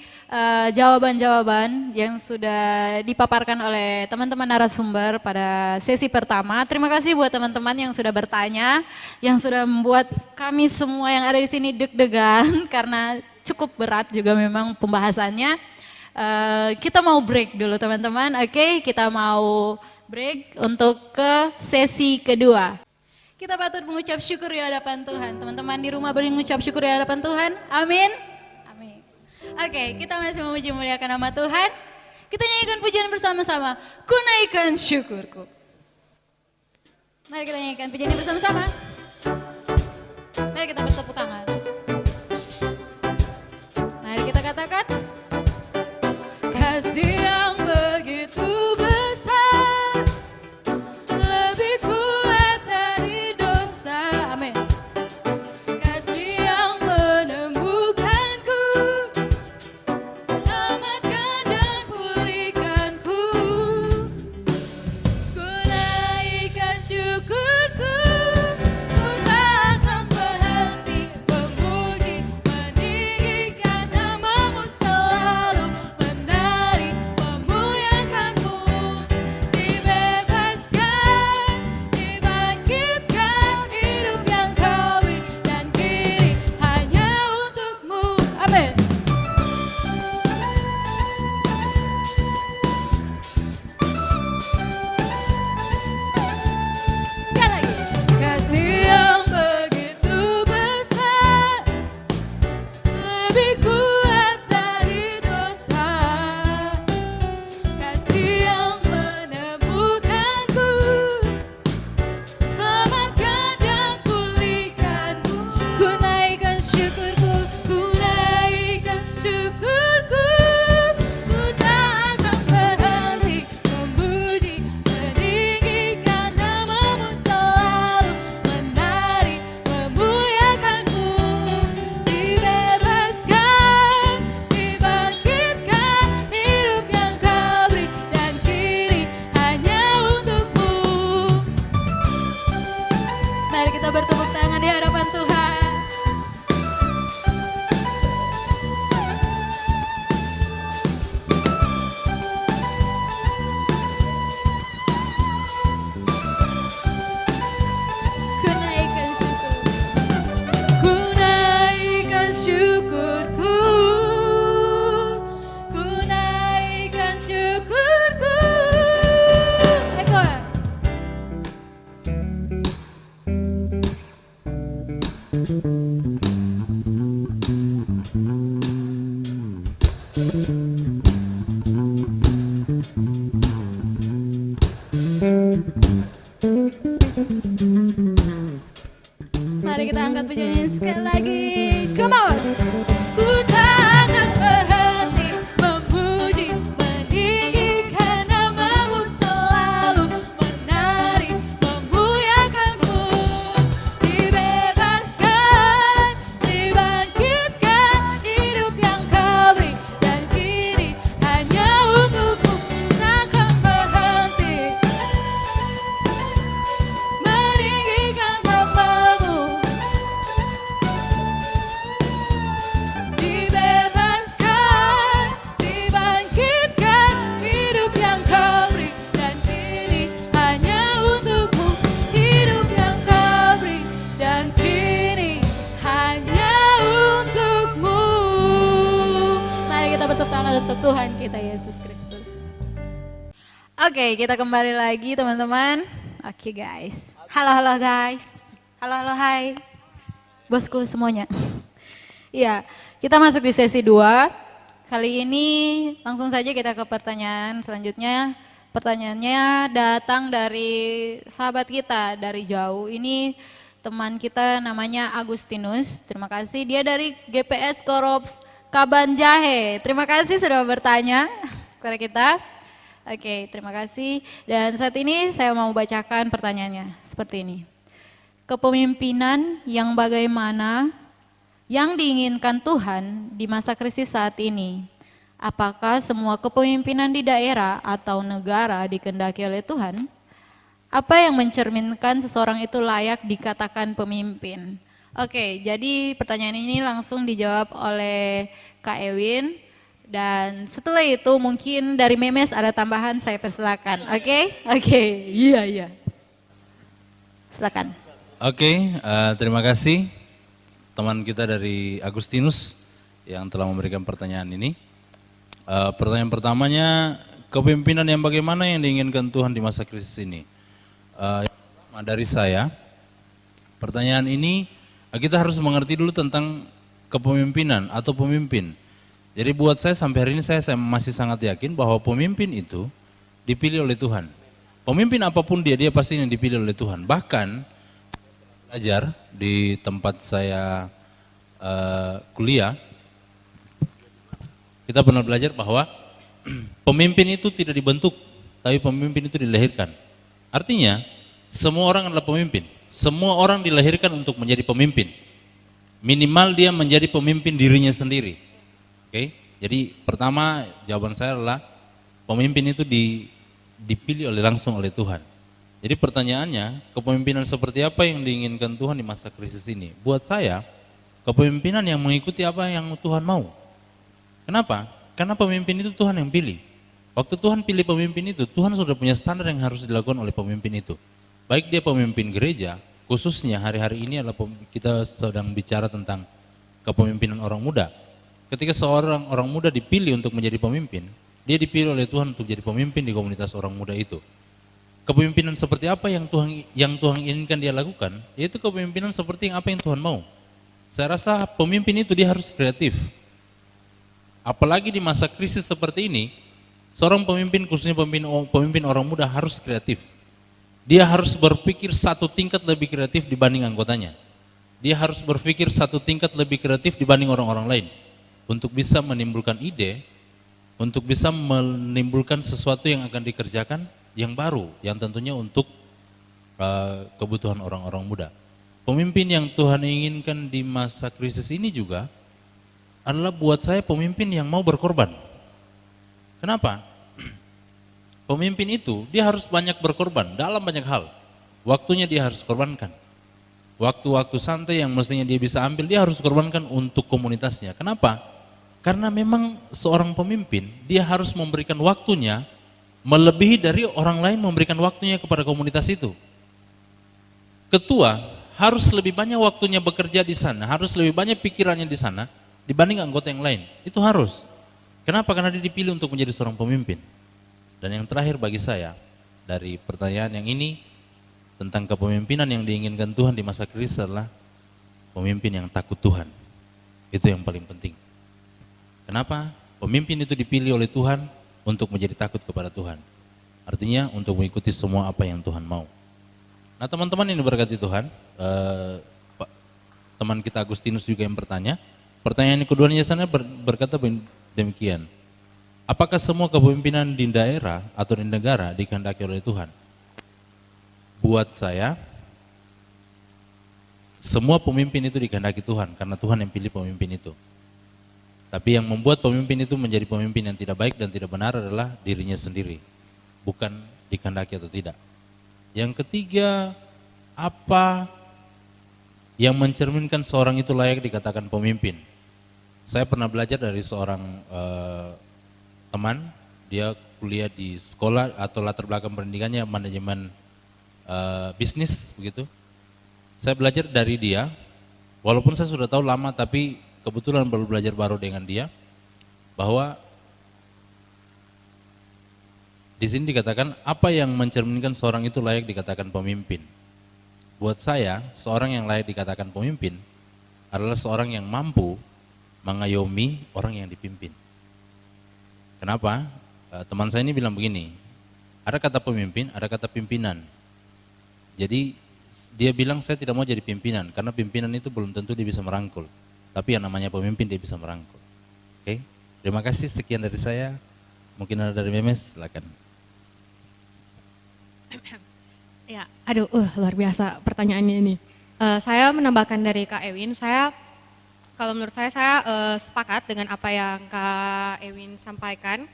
jawaban-jawaban yang sudah dipaparkan oleh teman-teman narasumber pada sesi pertama. Terima kasih buat teman-teman yang sudah bertanya, yang sudah membuat kami semua yang ada di sini deg-degan karena cukup berat juga memang pembahasannya. Kita mau break dulu teman-teman. Oke, kita mau break untuk ke sesi kedua. Kita patut mengucap syukur di hadapan Tuhan. Teman-teman di rumah boleh mengucap syukur di hadapan Tuhan. Amin. Amin. Oke, kita masih memuji muliakan nama Tuhan. Kita nyanyikan pujian bersama-sama. Ku naikkan syukurku. Mari kita nyanyikan pujian ini bersama-sama. Mari kita bertepuk tangan. Mari kita katakan, kasih yang begitu besar, lebih kuat dari dosa. Amin. Kasih yang menemukanku, selamatkan dan pulihkanku. Ku naikkan syukurku, ku tak akan berhenti memuji, meninggikan namamu selalu. nyanyiin sekali lagi. Come on. Ku takkan berhenti memuji, meninggikan namamu, selalu menari, memuliakanmu. Dibebaskan, dibangkitkan, hidup yang kau beri, dan kini hanya untukmu. Takkan berhenti meninggikan namamu. Dibebaskan, dibangkitkan, hidup yang kau beri, dan kini hanya untukmu. Hidup yang kau beri, dan kini hanya untukmu. Mari kita bertepuk tangan untuk Tuhan kita Yesus Kristus. Oke, kita kembali lagi teman-teman. Oke guys. Halo guys. Halo hai. Bosku semuanya. Iya, kita masuk di sesi 2. Kali ini langsung saja kita ke pertanyaan selanjutnya. Pertanyaannya datang dari sahabat kita dari jauh. Ini teman kita namanya Agustinus. Terima kasih. Dia dari GPS Korops Kabanjahe. Terima kasih sudah bertanya kepada kita. Oke, terima kasih. Dan saat ini saya mau bacakan pertanyaannya seperti ini. Kepemimpinan yang bagaimana yang diinginkan Tuhan di masa krisis saat ini? Apakah semua kepemimpinan di daerah atau negara dikehendaki oleh Tuhan? Apa yang mencerminkan seseorang itu layak dikatakan pemimpin? Oke, jadi pertanyaan ini langsung dijawab oleh Kak Ewin. Dan setelah itu mungkin dari Memes ada tambahan, saya persilakan. Oke? Iya. Silakan. Oke, terima kasih teman kita dari Agustinus yang telah memberikan pertanyaan ini. Pertanyaan pertamanya, kepemimpinan yang bagaimana yang diinginkan Tuhan di masa krisis ini? Yang pertama dari saya, pertanyaan ini kita harus mengerti dulu tentang kepemimpinan atau pemimpin. Jadi buat saya sampai hari ini saya masih sangat yakin bahwa pemimpin itu dipilih oleh Tuhan. Pemimpin apapun dia pasti yang dipilih oleh Tuhan. Bahkan belajar di tempat saya kuliah, kita pernah belajar bahwa pemimpin itu tidak dibentuk, tapi pemimpin itu dilahirkan. Artinya semua orang adalah pemimpin. Semua orang dilahirkan untuk menjadi pemimpin. Minimal dia menjadi pemimpin dirinya sendiri. Oke, jadi pertama jawaban saya adalah pemimpin itu dipilih langsung oleh Tuhan. Jadi pertanyaannya, kepemimpinan seperti apa yang diinginkan Tuhan di masa krisis ini? Buat saya, kepemimpinan yang mengikuti apa yang Tuhan mau. Kenapa? Karena pemimpin itu Tuhan yang pilih. Waktu Tuhan pilih pemimpin itu, Tuhan sudah punya standar yang harus dilakukan oleh pemimpin itu. Baik dia pemimpin gereja, khususnya hari-hari ini adalah kita sedang bicara tentang kepemimpinan orang muda. Ketika seorang orang muda dipilih untuk menjadi pemimpin, dia dipilih oleh Tuhan untuk jadi pemimpin di komunitas orang muda itu. Kepemimpinan seperti apa yang Tuhan inginkan dia lakukan, yaitu kepemimpinan seperti apa yang Tuhan mau. Saya rasa pemimpin itu dia harus kreatif. Apalagi di masa krisis seperti ini, seorang pemimpin khususnya pemimpin orang muda harus kreatif. Dia harus berpikir satu tingkat lebih kreatif dibanding anggotanya. Dia harus berpikir satu tingkat lebih kreatif dibanding orang-orang lain. Untuk bisa menimbulkan ide, untuk bisa menimbulkan sesuatu yang akan dikerjakan yang baru, yang tentunya untuk kebutuhan orang-orang muda. Pemimpin yang Tuhan inginkan di masa krisis ini juga adalah buat saya pemimpin yang mau berkorban. Kenapa? Pemimpin itu dia harus banyak berkorban dalam banyak hal. Waktunya dia harus korbankan. Waktu-waktu santai yang mestinya dia bisa ambil, dia harus korbankan untuk komunitasnya. Kenapa? Karena memang seorang pemimpin, dia harus memberikan waktunya melebihi dari orang lain memberikan waktunya kepada komunitas itu. Ketua harus lebih banyak waktunya bekerja di sana, harus lebih banyak pikirannya di sana dibanding anggota yang lain. Itu harus. Kenapa? Karena dia dipilih untuk menjadi seorang pemimpin. Dan yang terakhir bagi saya, dari pertanyaan yang ini, tentang kepemimpinan yang diinginkan Tuhan di masa krisis adalah pemimpin yang takut Tuhan. Itu yang paling penting. Kenapa? Pemimpin itu dipilih oleh Tuhan untuk menjadi takut kepada Tuhan. Artinya untuk mengikuti semua apa yang Tuhan mau. Nah teman-teman yang diberkati Tuhan, teman kita Agustinus juga yang bertanya. Pertanyaan yang keduanya sana berkata demikian. Apakah semua kepemimpinan di daerah atau di negara dikehendaki oleh Tuhan? Buat saya, semua pemimpin itu dikehendaki Tuhan karena Tuhan yang pilih pemimpin itu. Tapi yang membuat pemimpin itu menjadi pemimpin yang tidak baik dan tidak benar adalah dirinya sendiri, bukan dikehendaki atau tidak. Yang ketiga, apa yang mencerminkan seorang itu layak dikatakan pemimpin? Saya pernah belajar dari seorang teman, dia kuliah di sekolah atau latar belakang pendidikannya manajemen bisnis begitu. Saya belajar dari dia, walaupun saya sudah tahu lama tapi kebetulan baru belajar baru dengan dia, bahwa di sini dikatakan apa yang mencerminkan seorang itu layak dikatakan pemimpin. Buat saya, seorang yang layak dikatakan pemimpin adalah seorang yang mampu mengayomi orang yang dipimpin. Kenapa? Teman saya ini bilang begini, ada kata pemimpin, ada kata pimpinan. Jadi dia bilang saya tidak mau jadi pimpinan, karena pimpinan itu belum tentu dia bisa merangkul. Tapi yang namanya pemimpin dia bisa merangkul. Oke, terima kasih, sekian dari saya. Mungkin ada dari Memes, silakan. Ya, aduh, luar biasa pertanyaannya ini. Saya menambahkan dari Kak Ewin, kalau menurut saya sepakat dengan apa yang Kak Ewin sampaikan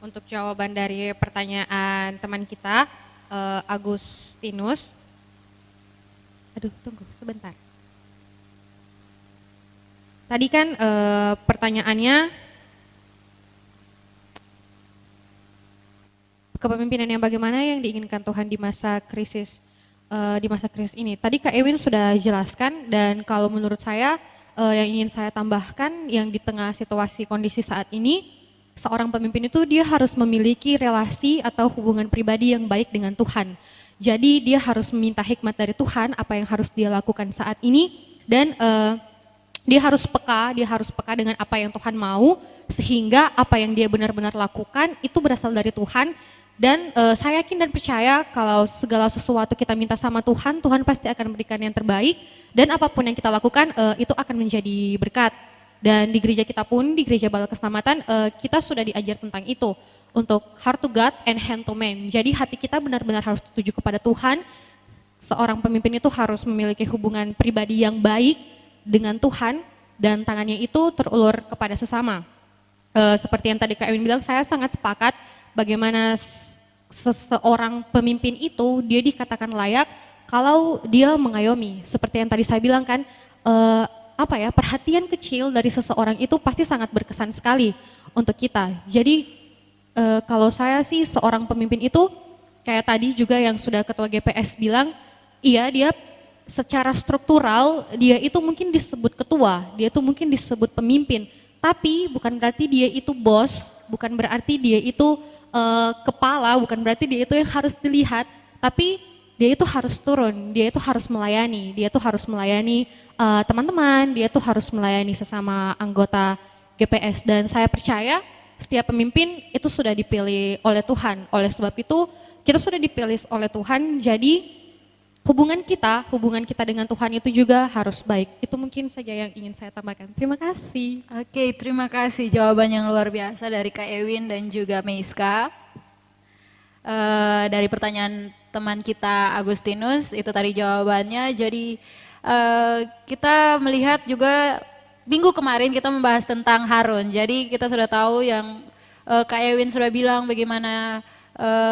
untuk jawaban dari pertanyaan teman kita, Agustinus. Aduh, tunggu sebentar. Tadi kan pertanyaannya, kepemimpinan yang bagaimana yang diinginkan Tuhan di masa krisis ini. Tadi Kak Ewin sudah jelaskan, dan kalau menurut saya yang ingin saya tambahkan, yang di tengah situasi kondisi saat ini, seorang pemimpin itu dia harus memiliki relasi atau hubungan pribadi yang baik dengan Tuhan. Jadi dia harus meminta hikmat dari Tuhan apa yang harus dia lakukan saat ini, dan dia harus peka dengan apa yang Tuhan mau, sehingga apa yang dia benar-benar lakukan itu berasal dari Tuhan. Dan saya yakin dan percaya kalau segala sesuatu kita minta sama Tuhan, Tuhan pasti akan memberikan yang terbaik, dan apapun yang kita lakukan itu akan menjadi berkat. Dan di gereja kita pun, di Gereja Bala Keselamatan, kita sudah diajar tentang itu, untuk heart to God and hand to man. Jadi hati kita benar-benar harus tertuju kepada Tuhan. Seorang pemimpin itu harus memiliki hubungan pribadi yang baik dengan Tuhan, dan tangannya itu terulur kepada sesama. Seperti yang tadi Kak Ewin bilang, saya sangat sepakat bagaimana seseorang pemimpin itu dia dikatakan layak kalau dia mengayomi. Seperti yang tadi saya bilang kan, perhatian kecil dari seseorang itu pasti sangat berkesan sekali untuk kita. Jadi kalau saya sih seorang pemimpin itu kayak tadi juga yang sudah Ketua GPS bilang, iya dia secara struktural dia itu mungkin disebut ketua, dia itu mungkin disebut pemimpin, tapi bukan berarti dia itu bos, bukan berarti dia itu kepala, bukan berarti dia itu yang harus dilihat, tapi dia itu harus turun, dia itu harus melayani, dia itu harus melayani teman-teman, dia itu harus melayani sesama anggota GPS. Dan saya percaya setiap pemimpin itu sudah dipilih oleh Tuhan, oleh sebab itu kita sudah dipilih oleh Tuhan, jadi hubungan kita dengan Tuhan itu juga harus baik. Itu mungkin saja yang ingin saya tambahkan. Terima kasih. Oke, terima kasih jawaban yang luar biasa dari Kak Ewin dan juga Meiska. Dari pertanyaan teman kita Agustinus, itu tadi jawabannya. Jadi kita melihat juga minggu kemarin kita membahas tentang Harun. Jadi kita sudah tahu yang Kak Ewin sudah bilang bagaimana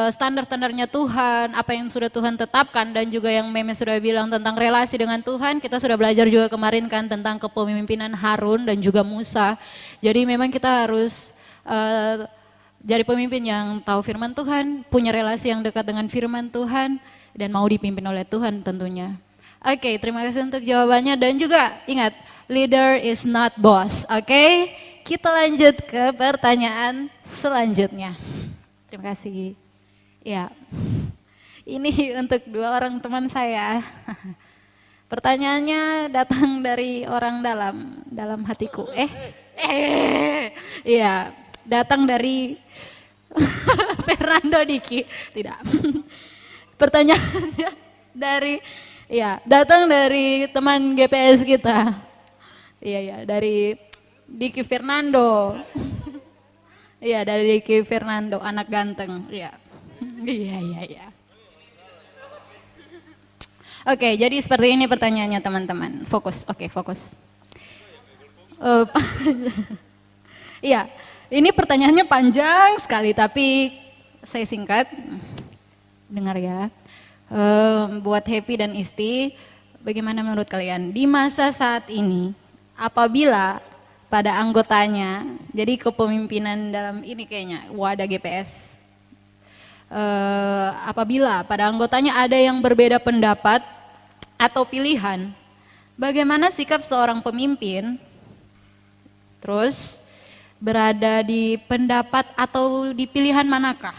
standar-standarnya Tuhan, apa yang sudah Tuhan tetapkan, dan juga yang Meme sudah bilang tentang relasi dengan Tuhan. Kita sudah belajar juga kemarin kan tentang kepemimpinan Harun dan juga Musa. Jadi memang kita harus jadi pemimpin yang tahu firman Tuhan, punya relasi yang dekat dengan firman Tuhan, dan mau dipimpin oleh Tuhan tentunya. Oke, terima kasih untuk jawabannya, dan juga ingat, leader is not boss. Oke, kita lanjut ke pertanyaan selanjutnya. Terima kasih. Ya, ini untuk dua orang teman saya. Pertanyaannya datang dari orang dalam hatiku. Iya, datang dari Fernando Diki. Tidak. Pertanyaannya dari Iya, datang dari teman GPS kita. Iya, iya, dari Diki Fernando. Iya, dari Diki Fernando, anak ganteng. Iya. Iya, iya, iya. Oke, jadi seperti ini pertanyaannya teman-teman. Fokus, oke, fokus. Eh, Iya, ini pertanyaannya panjang sekali, tapi saya singkat. Dengar ya. Buat Happy dan Isti, bagaimana menurut kalian di masa saat ini apabila pada anggotanya, jadi kepemimpinan dalam ini kayaknya wadah GPS, apabila pada anggotanya ada yang berbeda pendapat atau pilihan, bagaimana sikap seorang pemimpin terus berada di pendapat atau di pilihan manakah?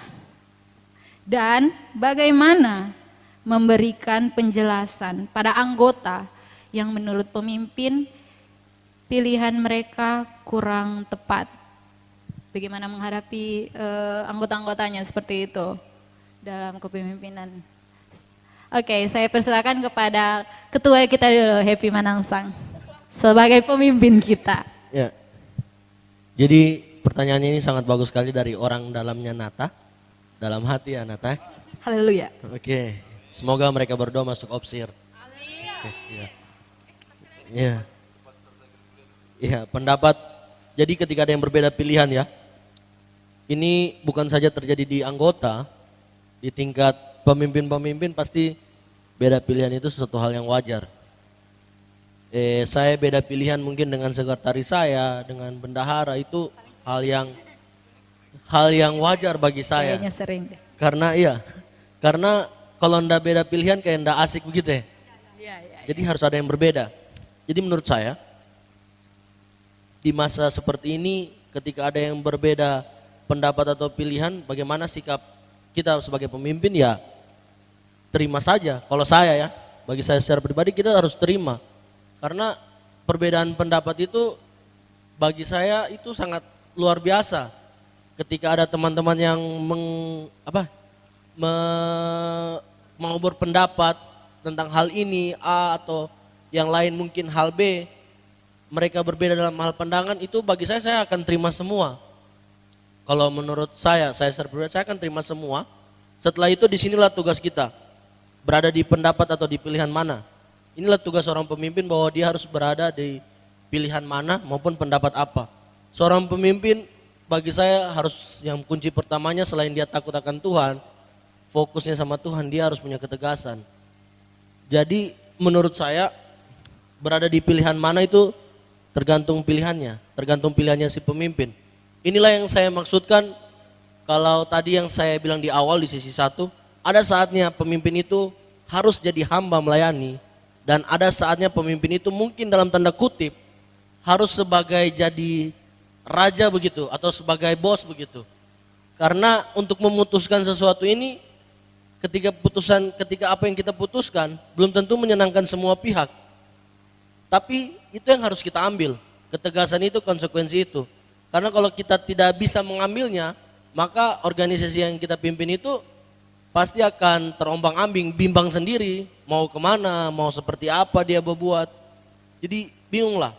Dan bagaimana memberikan penjelasan pada anggota yang menurut pemimpin pilihan mereka kurang tepat. Bagaimana menghadapi anggota-anggotanya seperti itu dalam kepemimpinan. Oke, saya persilakan kepada ketua kita dulu, Happy Manangsang, sebagai pemimpin kita. Ya. Jadi pertanyaannya ini sangat bagus sekali dari orang dalamnya Nata, dalam hati ya Nata. Haleluya. Oke, semoga mereka berdua masuk opsir. Iya. Iya. Iya, pendapat. Jadi ketika ada yang berbeda pilihan ya, ini bukan saja terjadi di anggota, di tingkat pemimpin-pemimpin pasti beda pilihan itu sesuatu hal yang wajar. Saya beda pilihan mungkin dengan sekretaris saya, dengan bendahara itu hal yang wajar bagi saya. Kayaknya sering deh. Karena kalau ndak beda pilihan kayak ndak asik begitu ya. Jadi harus ada yang berbeda. Jadi menurut saya di masa seperti ini ketika ada yang berbeda pendapat atau pilihan, bagaimana sikap kita sebagai pemimpin ya terima saja. Kalau saya ya, bagi saya secara pribadi kita harus terima. Karena perbedaan pendapat itu bagi saya itu sangat luar biasa. Ketika ada teman-teman yang mau berpendapat tentang hal ini A atau yang lain mungkin hal B, mereka berbeda dalam hal pandangan, itu bagi saya akan terima semua. Kalau menurut saya secara pribadi saya akan terima semua. Setelah itu disinilah tugas kita, berada di pendapat atau di pilihan mana. Inilah tugas seorang pemimpin, bahwa dia harus berada di pilihan mana maupun pendapat apa. Seorang pemimpin bagi saya harus, yang kunci pertamanya selain dia takut akan Tuhan, fokusnya sama Tuhan, dia harus punya ketegasan. Jadi menurut saya berada di pilihan mana itu tergantung pilihannya si pemimpin. Inilah yang saya maksudkan kalau tadi yang saya bilang di awal di sisi 1, ada saatnya pemimpin itu harus jadi hamba melayani. Dan ada saatnya pemimpin itu mungkin dalam tanda kutip harus sebagai jadi raja begitu atau sebagai bos begitu. Karena untuk memutuskan sesuatu ini ketika apa yang kita putuskan belum tentu menyenangkan semua pihak. Tapi itu yang harus kita ambil, ketegasan itu, konsekuensi itu. Karena kalau kita tidak bisa mengambilnya, maka organisasi yang kita pimpin itu pasti akan terombang-ambing, bimbang sendiri, mau kemana, mau seperti apa dia berbuat. Jadi bingung lah.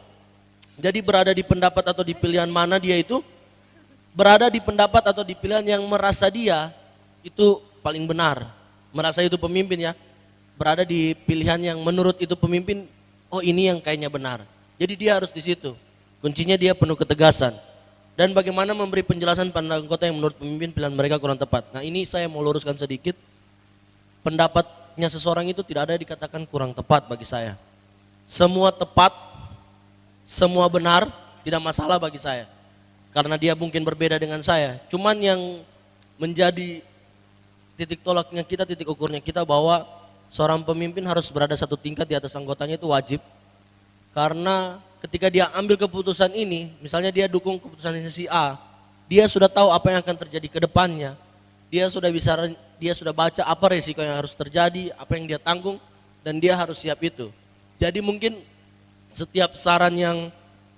Jadi berada di pendapat atau di pilihan mana dia itu, berada di pendapat atau di pilihan yang merasa dia itu paling benar. Merasa itu pemimpin ya, berada di pilihan yang menurut itu pemimpin, oh ini yang kayaknya benar. Jadi dia harus di situ. Kuncinya dia penuh ketegasan. Dan bagaimana memberi penjelasan pada anggota yang menurut pemimpin pilihan mereka kurang tepat. Nah ini saya mau luruskan sedikit. Pendapatnya seseorang itu tidak ada dikatakan kurang tepat bagi saya. Semua tepat, semua benar, tidak masalah bagi saya. Karena dia mungkin berbeda dengan saya. Cuman yang menjadi titik tolaknya kita, titik ukurnya kita, bahwa seorang pemimpin harus berada satu tingkat di atas anggotanya, itu wajib. Karena ketika dia ambil keputusan ini, misalnya dia dukung keputusan si A, dia sudah tahu apa yang akan terjadi ke depannya. Dia sudah baca apa resiko yang harus terjadi, apa yang dia tanggung, dan dia harus siap itu. Jadi mungkin setiap saran yang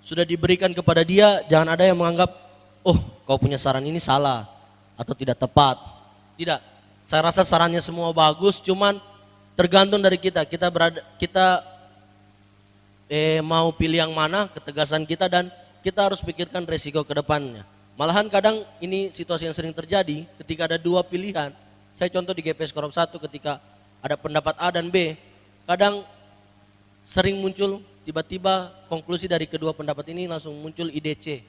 sudah diberikan kepada dia, jangan ada yang menganggap, oh kau punya saran ini salah atau tidak tepat. Tidak, saya rasa sarannya semua bagus, cuman tergantung dari kita. Kita mau pilih yang mana, ketegasan kita, dan kita harus pikirkan resiko ke depannya. Malahan kadang ini situasi yang sering terjadi ketika ada dua pilihan. Saya contoh di GPS Korop 1 ketika ada pendapat A dan B, kadang sering muncul tiba-tiba konklusi dari kedua pendapat ini langsung muncul ide C.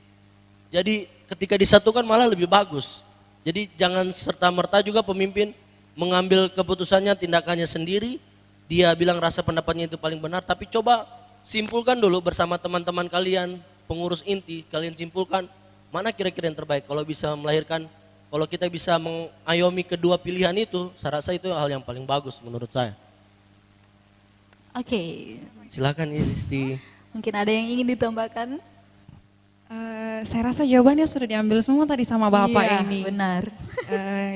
Jadi ketika disatukan malah lebih bagus. Jadi jangan serta-merta juga pemimpin mengambil keputusannya, tindakannya sendiri. Dia bilang rasa pendapatnya itu paling benar, tapi coba simpulkan dulu bersama teman-teman kalian, pengurus inti, kalian simpulkan mana kira-kira yang terbaik. Kalau bisa melahirkan, kalau kita bisa mengayomi kedua pilihan itu, saya rasa itu hal yang paling bagus menurut saya. Oke, Silakan Isti. mungkin ada yang ingin ditambahkan? Saya rasa jawabannya sudah diambil semua tadi sama Bapak Iya, ini. benar.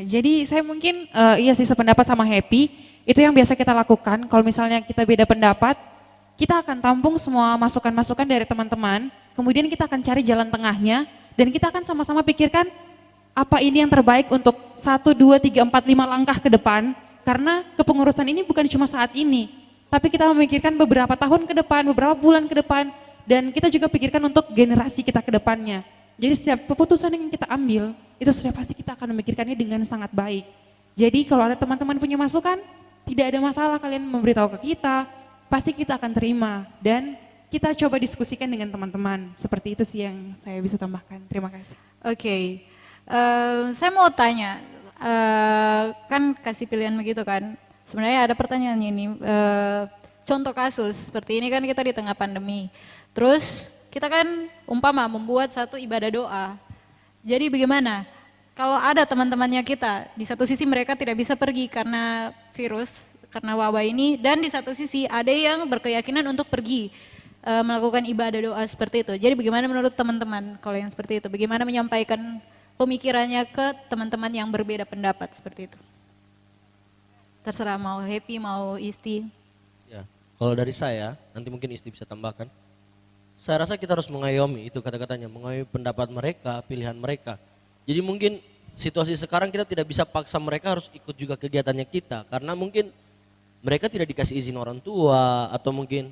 Jadi saya mungkin iya sih sependapat sama Happy, itu yang biasa kita lakukan. Kalau misalnya kita beda pendapat, kita akan tampung semua masukan-masukan dari teman-teman, kemudian kita akan cari jalan tengahnya, dan kita akan sama-sama pikirkan apa ini yang terbaik untuk 1, 2, 3, 4, 5 langkah ke depan, karena kepengurusan ini bukan cuma saat ini, tapi kita memikirkan beberapa tahun ke depan, beberapa bulan ke depan, dan kita juga pikirkan untuk generasi kita ke depannya. Jadi setiap keputusan yang kita ambil, itu sudah pasti kita akan memikirkannya dengan sangat baik. Jadi kalau ada teman-teman punya masukan, tidak ada masalah kalian memberitahu ke kita, pasti kita akan terima dan kita coba diskusikan dengan teman-teman. Seperti itu sih yang saya bisa tambahkan. Terima kasih. Oke, saya mau tanya, kan kasih pilihan begitu kan? Sebenarnya ada pertanyaan ini, contoh kasus seperti ini kan kita di tengah pandemi, terus kita kan umpama membuat satu ibadah doa, jadi bagaimana? Kalau ada teman-temannya kita, di satu sisi mereka tidak bisa pergi karena virus, karena wabah ini, dan di satu sisi ada yang berkeyakinan untuk pergi melakukan ibadah doa seperti itu. Jadi bagaimana menurut teman-teman kalau yang seperti itu? Bagaimana menyampaikan pemikirannya ke teman-teman yang berbeda pendapat seperti itu? Terserah mau Happy, mau Isti. Ya, kalau dari saya, nanti mungkin Isti bisa tambahkan. Saya rasa kita harus mengayomi, itu kata-katanya, mengayomi pendapat mereka, pilihan mereka. Jadi mungkin situasi sekarang kita tidak bisa paksa mereka harus ikut juga kegiatannya kita, karena mungkin mereka tidak dikasih izin orang tua, atau mungkin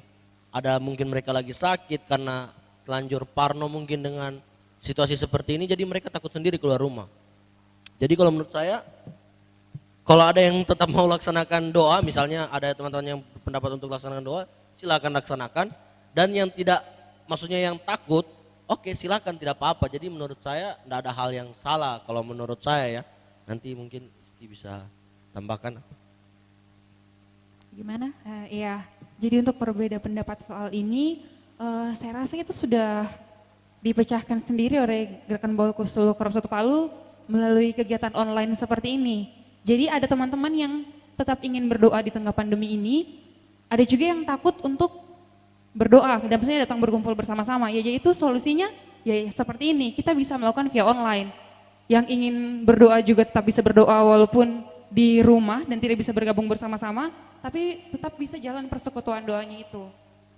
mereka lagi sakit karena telanjur parno mungkin dengan situasi seperti ini, jadi mereka takut sendiri keluar rumah. Jadi kalau menurut saya, kalau ada yang tetap mau laksanakan doa, misalnya ada teman-teman yang pendapat untuk laksanakan doa, silakan laksanakan. Dan yang tidak, maksudnya yang takut, oke silakan, tidak apa-apa. Jadi menurut saya tidak ada hal yang salah kalau menurut saya ya. Nanti mungkin Isti bisa tambahkan. Gimana? Iya, jadi untuk berbeda pendapat soal ini, saya rasa itu sudah dipecahkan sendiri oleh Gerakan Bawah Sulu Korop 1 Palu melalui kegiatan online seperti ini. Jadi ada teman-teman yang tetap ingin berdoa di tengah pandemi ini, ada juga yang takut untuk berdoa, dan maksudnya datang berkumpul bersama-sama. Ya itu solusinya ya seperti ini, kita bisa melakukan via online. Yang ingin berdoa juga tetap bisa berdoa walaupun di rumah dan tidak bisa bergabung bersama-sama, tapi tetap bisa jalan persekutuan doanya itu.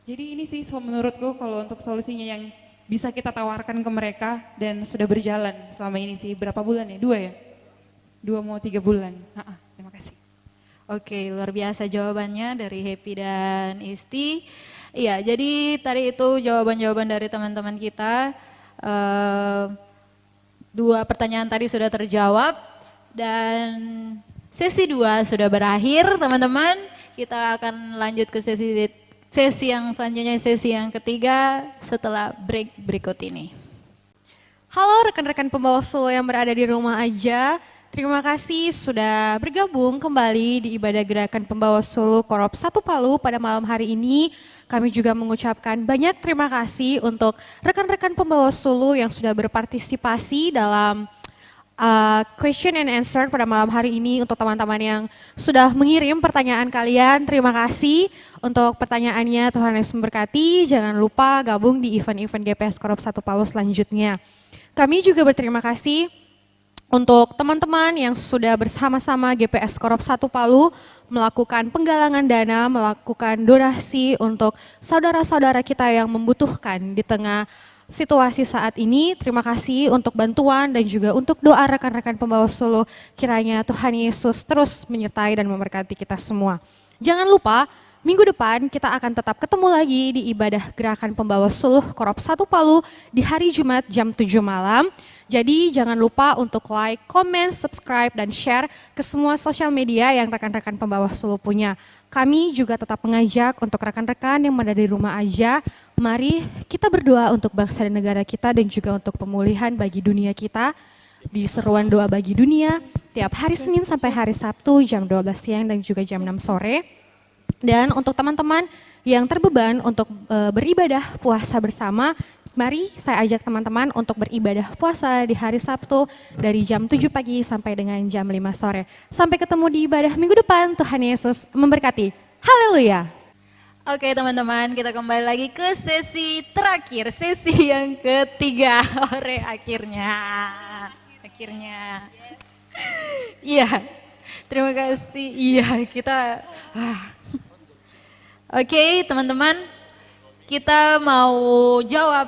Jadi ini sih menurutku kalau untuk solusinya yang bisa kita tawarkan ke mereka dan sudah berjalan selama ini sih, berapa bulan ya? 2 ya? 2 mau 3 bulan. Terima kasih. Oke, luar biasa jawabannya dari Happy dan Isti. Iya, jadi tadi itu jawaban-jawaban dari teman-teman kita. 2 pertanyaan tadi sudah terjawab dan sesi 2 sudah berakhir, teman-teman. Kita akan lanjut ke sesi yang selanjutnya, sesi yang ketiga setelah break berikut ini. Halo rekan-rekan pembawa Sulu yang berada di rumah aja. Terima kasih sudah bergabung kembali di ibadah gerakan pembawa Sulu Korop 1 Palu pada malam hari ini. Kami juga mengucapkan banyak terima kasih untuk rekan-rekan pembawa Sulu yang sudah berpartisipasi dalam question and answer pada malam hari ini. Untuk teman-teman yang sudah mengirim pertanyaan kalian, terima kasih untuk pertanyaannya. Tuhan Yesus memberkati. Jangan lupa gabung di event-event GPS Korop 1 Palu selanjutnya. Kami juga berterima kasih untuk teman-teman yang sudah bersama-sama GPS Korop 1 Palu melakukan penggalangan dana, melakukan donasi untuk saudara-saudara kita yang membutuhkan di tengah situasi saat ini. Terima kasih untuk bantuan dan juga untuk doa rekan-rekan pembawa Sulu. Kiranya Tuhan Yesus terus menyertai dan memberkati kita semua. Jangan lupa minggu depan kita akan tetap ketemu lagi di ibadah gerakan pembawa suluh Korop 1 Palu di hari Jumat jam 7 malam. Jadi jangan lupa untuk like, comment, subscribe, dan share ke semua sosial media yang rekan-rekan pembawa suluh punya. Kami juga tetap mengajak untuk rekan-rekan yang ada di rumah aja, mari kita berdoa untuk bangsa dan negara kita dan juga untuk pemulihan bagi dunia kita. Di seruan doa bagi dunia tiap hari Senin sampai hari Sabtu jam 12 siang dan juga jam 6 sore. Dan untuk teman-teman yang terbeban untuk beribadah puasa bersama, mari saya ajak teman-teman untuk beribadah puasa di hari Sabtu dari jam 7 pagi sampai dengan jam 5 sore. Sampai ketemu di ibadah minggu depan, Tuhan Yesus memberkati. Haleluya. Oke teman-teman, kita kembali lagi ke sesi terakhir, sesi yang ketiga. Ore akhirnya. Iya, terima kasih. Iya, kita... Oke teman-teman, kita mau jawab.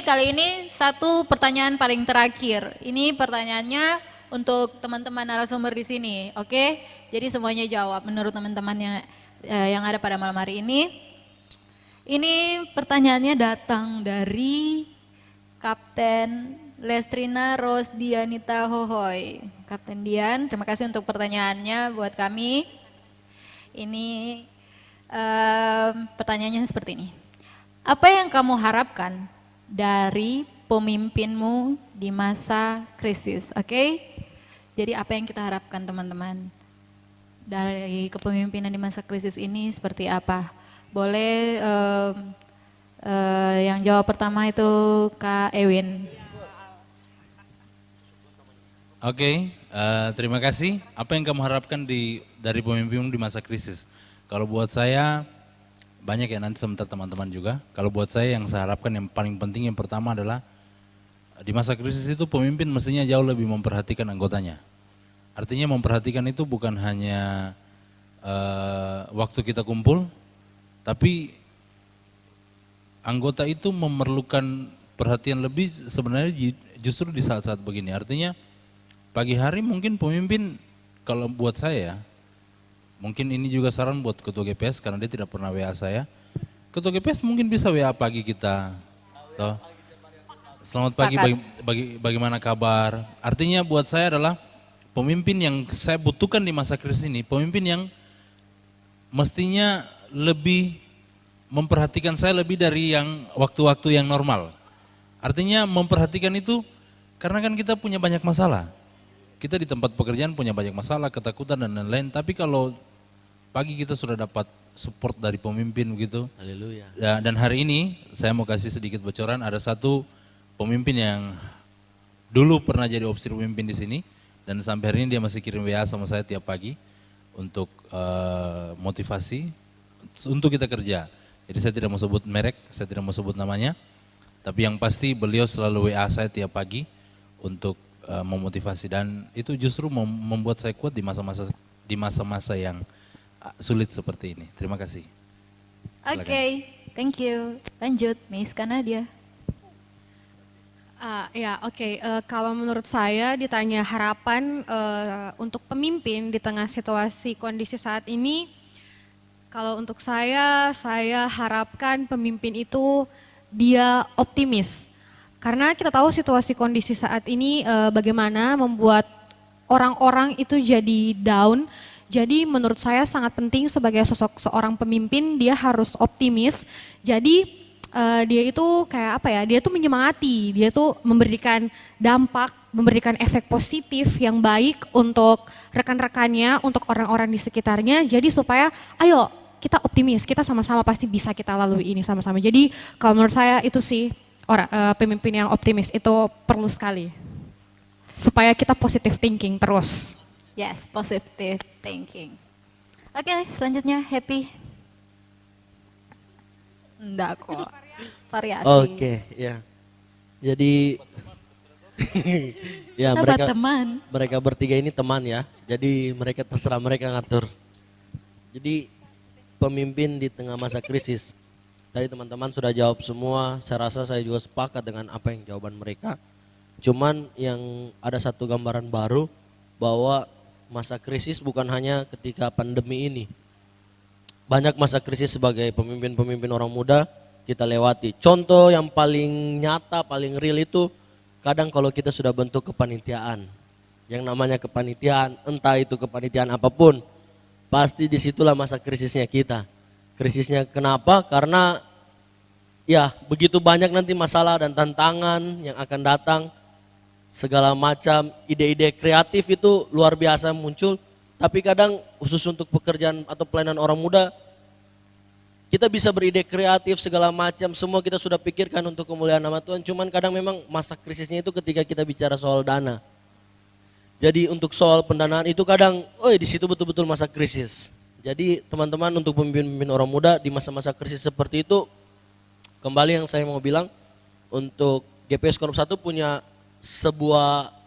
Kali ini satu pertanyaan paling terakhir. Ini pertanyaannya untuk teman-teman narasumber di sini, oke? Jadi semuanya jawab menurut teman-teman yang ada pada malam hari ini. Ini pertanyaannya datang dari Kapten Lestrina Rosdianita Hohoy. Kapten Dian, terima kasih untuk pertanyaannya buat kami. Ini pertanyaannya seperti ini. Apa yang kamu harapkan dari pemimpinmu di masa krisis? Oke? Jadi apa yang kita harapkan teman-teman dari kepemimpinan di masa krisis ini seperti apa? Boleh yang jawab pertama itu Kak Ewin. Oke, terima kasih. Apa yang kamu harapkan dari pemimpinmu di masa krisis? Kalau buat saya, banyak ya nanti sebentar teman-teman juga. Kalau buat saya yang saya harapkan yang paling penting yang pertama adalah di masa krisis itu pemimpin mestinya jauh lebih memperhatikan anggotanya. Artinya memperhatikan itu bukan hanya waktu kita kumpul, tapi anggota itu memerlukan perhatian lebih sebenarnya justru di saat-saat begini. Artinya pagi hari mungkin pemimpin, kalau buat saya, mungkin ini juga saran buat Ketua GPS karena dia tidak pernah WA saya. Ketua GPS mungkin bisa WA pagi kita. Toh. Selamat pagi, bagaimana kabar? Artinya buat saya adalah pemimpin yang saya butuhkan di masa krisis ini, pemimpin yang mestinya lebih memperhatikan saya lebih dari yang waktu-waktu yang normal. Artinya memperhatikan itu karena kan kita punya banyak masalah. Kita di tempat pekerjaan punya banyak masalah, ketakutan dan lain-lain. Tapi kalau pagi kita sudah dapat support dari pemimpin begitu. Haleluya. Ya, dan hari ini saya mau kasih sedikit bocoran. Ada satu pemimpin yang dulu pernah jadi opsi pemimpin di sini dan sampai hari ini dia masih kirim WA sama saya tiap pagi untuk motivasi untuk kita kerja. Jadi saya tidak mau sebut merek, saya tidak mau sebut namanya. Tapi yang pasti beliau selalu WA saya tiap pagi untuk memotivasi dan itu justru membuat saya kuat di masa-masa yang sulit seperti ini. Terima kasih. Oke, thank you. Lanjut, Miss Kanadia. Kalau menurut saya ditanya harapan untuk pemimpin di tengah situasi kondisi saat ini, kalau untuk saya harapkan pemimpin itu dia optimis. Karena kita tahu situasi kondisi saat ini bagaimana membuat orang-orang itu jadi down. Jadi menurut saya sangat penting sebagai sosok seorang pemimpin dia harus optimis. Jadi dia itu kayak apa ya, dia tuh menyemangati, dia tuh memberikan dampak, memberikan efek positif yang baik untuk rekan-rekannya, untuk orang-orang di sekitarnya. Jadi supaya ayo kita optimis, kita sama-sama pasti bisa kita lalui ini sama-sama. Jadi kalau menurut saya itu sih pemimpin yang optimis itu perlu sekali. Supaya kita positive thinking terus. Yes, positive thinking. Oke, selanjutnya Happy. Enggak kok, variasi. Oke, ya. Jadi ya mereka bertiga ini teman ya. Jadi mereka terserah mereka ngatur. Jadi pemimpin di tengah masa krisis. Tadi teman-teman sudah jawab semua, saya rasa saya juga sepakat dengan apa yang jawaban mereka. Cuman yang ada satu gambaran baru bahwa masa krisis bukan hanya ketika pandemi ini. banyak masa krisis sebagai pemimpin-pemimpin orang muda kita lewati. Contoh yang paling nyata, paling real itu kadang kalau kita sudah bentuk kepanitiaan. Yang namanya kepanitiaan, entah itu kepanitiaan apapun, pasti disitulah masa krisisnya kita. Krisisnya kenapa? Karena ya begitu banyak nanti masalah dan tantangan yang akan datang. Segala macam ide-ide kreatif itu luar biasa muncul. Tapi kadang khusus untuk pekerjaan atau pelayanan orang muda, kita bisa beride kreatif segala macam, semua kita sudah pikirkan untuk kemuliaan nama Tuhan. Cuman kadang memang masa krisisnya itu ketika kita bicara soal dana. Jadi untuk soal pendanaan itu kadang, di situ betul-betul masa krisis. Jadi teman-teman untuk pemimpin-pemimpin orang muda di masa-masa krisis seperti itu, kembali yang saya mau bilang, untuk GPS Korup 1 punya sebuah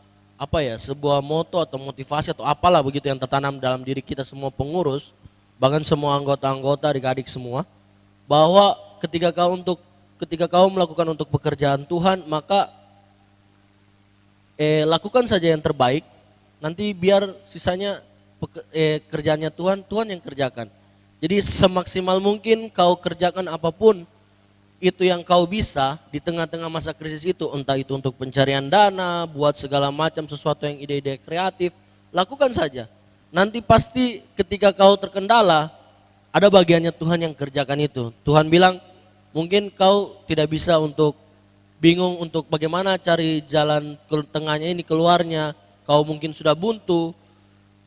sebuah moto atau motivasi atau apalah begitu yang tertanam dalam diri kita semua pengurus, bahkan semua anggota-anggota adik-adik semua, bahwa ketika kau melakukan untuk pekerjaan Tuhan, maka lakukan saja yang terbaik, nanti biar sisanya kerjaannya Tuhan yang kerjakan. Jadi semaksimal mungkin kau kerjakan apapun itu yang kau bisa di tengah-tengah masa krisis itu, entah itu untuk pencarian dana, buat segala macam sesuatu yang ide-ide kreatif, lakukan saja. Nanti pasti ketika kau terkendala, ada bagiannya Tuhan yang kerjakan itu. Tuhan bilang, mungkin kau tidak bisa untuk bingung untuk bagaimana cari jalan ke tengahnya ini, keluarnya, kau mungkin sudah buntu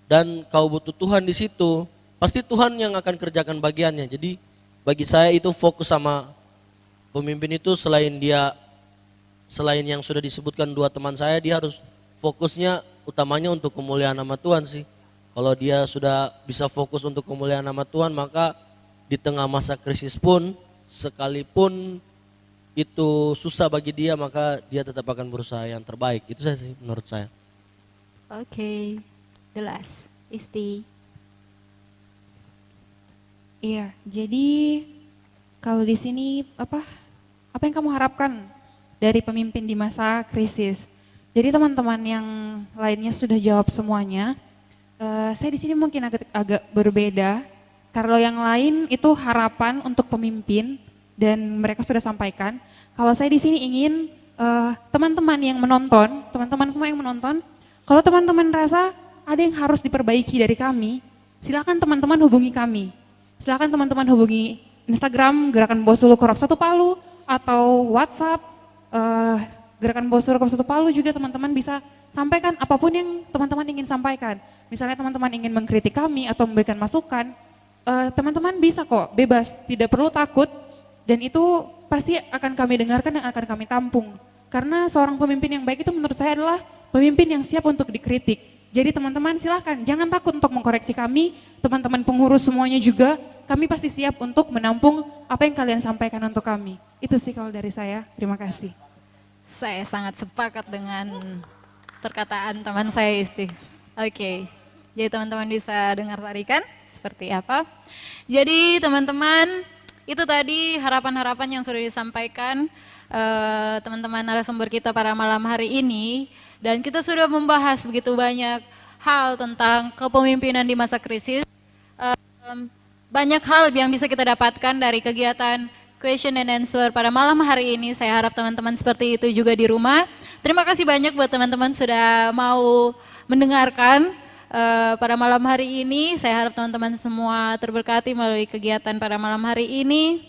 dan kau butuh Tuhan di situ. Pasti Tuhan yang akan kerjakan bagiannya. Jadi bagi saya itu fokus sama pemimpin itu, selain yang sudah disebutkan dua teman saya, dia harus fokusnya utamanya untuk kemuliaan nama Tuhan sih. Kalau dia sudah bisa fokus untuk kemuliaan nama Tuhan, maka di tengah masa krisis pun, sekalipun itu susah bagi dia, maka dia tetap akan berusaha yang terbaik. Itu saja sih menurut saya. Oke, jelas. Isti. Iya, jadi kalau di sini apa yang kamu harapkan dari pemimpin di masa krisis? Jadi teman-teman yang lainnya sudah jawab semuanya. Saya di sini mungkin agak berbeda. Kalau yang lain itu harapan untuk pemimpin dan mereka sudah sampaikan. Kalau saya di sini ingin teman-teman yang menonton, teman-teman semua yang menonton, kalau teman-teman rasa ada yang harus diperbaiki dari kami, silakan teman-teman hubungi kami. Silakan teman-teman hubungi Instagram Gerakan Bawaslu Korup 1 Palu atau WhatsApp Gerakan Bawaslu Korup 1 Palu, juga teman-teman bisa sampaikan apapun yang teman-teman ingin sampaikan. Misalnya teman-teman ingin mengkritik kami atau memberikan masukan, teman-teman bisa kok, bebas, tidak perlu takut, dan itu pasti akan kami dengarkan dan akan kami tampung. Karena seorang pemimpin yang baik itu menurut saya adalah pemimpin yang siap untuk dikritik. Jadi teman-teman silahkan, jangan takut untuk mengkoreksi kami, teman-teman pengurus semuanya juga, kami pasti siap untuk menampung apa yang kalian sampaikan untuk kami. Itu sih kalau dari saya, terima kasih. Saya sangat sepakat dengan perkataan teman saya Isti. Oke, jadi teman-teman bisa dengar tadi kan seperti apa. Jadi teman-teman, itu tadi harapan-harapan yang sudah disampaikan teman-teman narasumber kita pada malam hari ini. Dan kita sudah membahas begitu banyak hal tentang kepemimpinan di masa krisis. Banyak hal yang bisa kita dapatkan dari kegiatan question and answer pada malam hari ini. Saya harap teman-teman seperti itu juga di rumah. Terima kasih banyak buat teman-teman sudah mau mendengarkan pada malam hari ini. Saya harap teman-teman semua terberkati melalui kegiatan pada malam hari ini.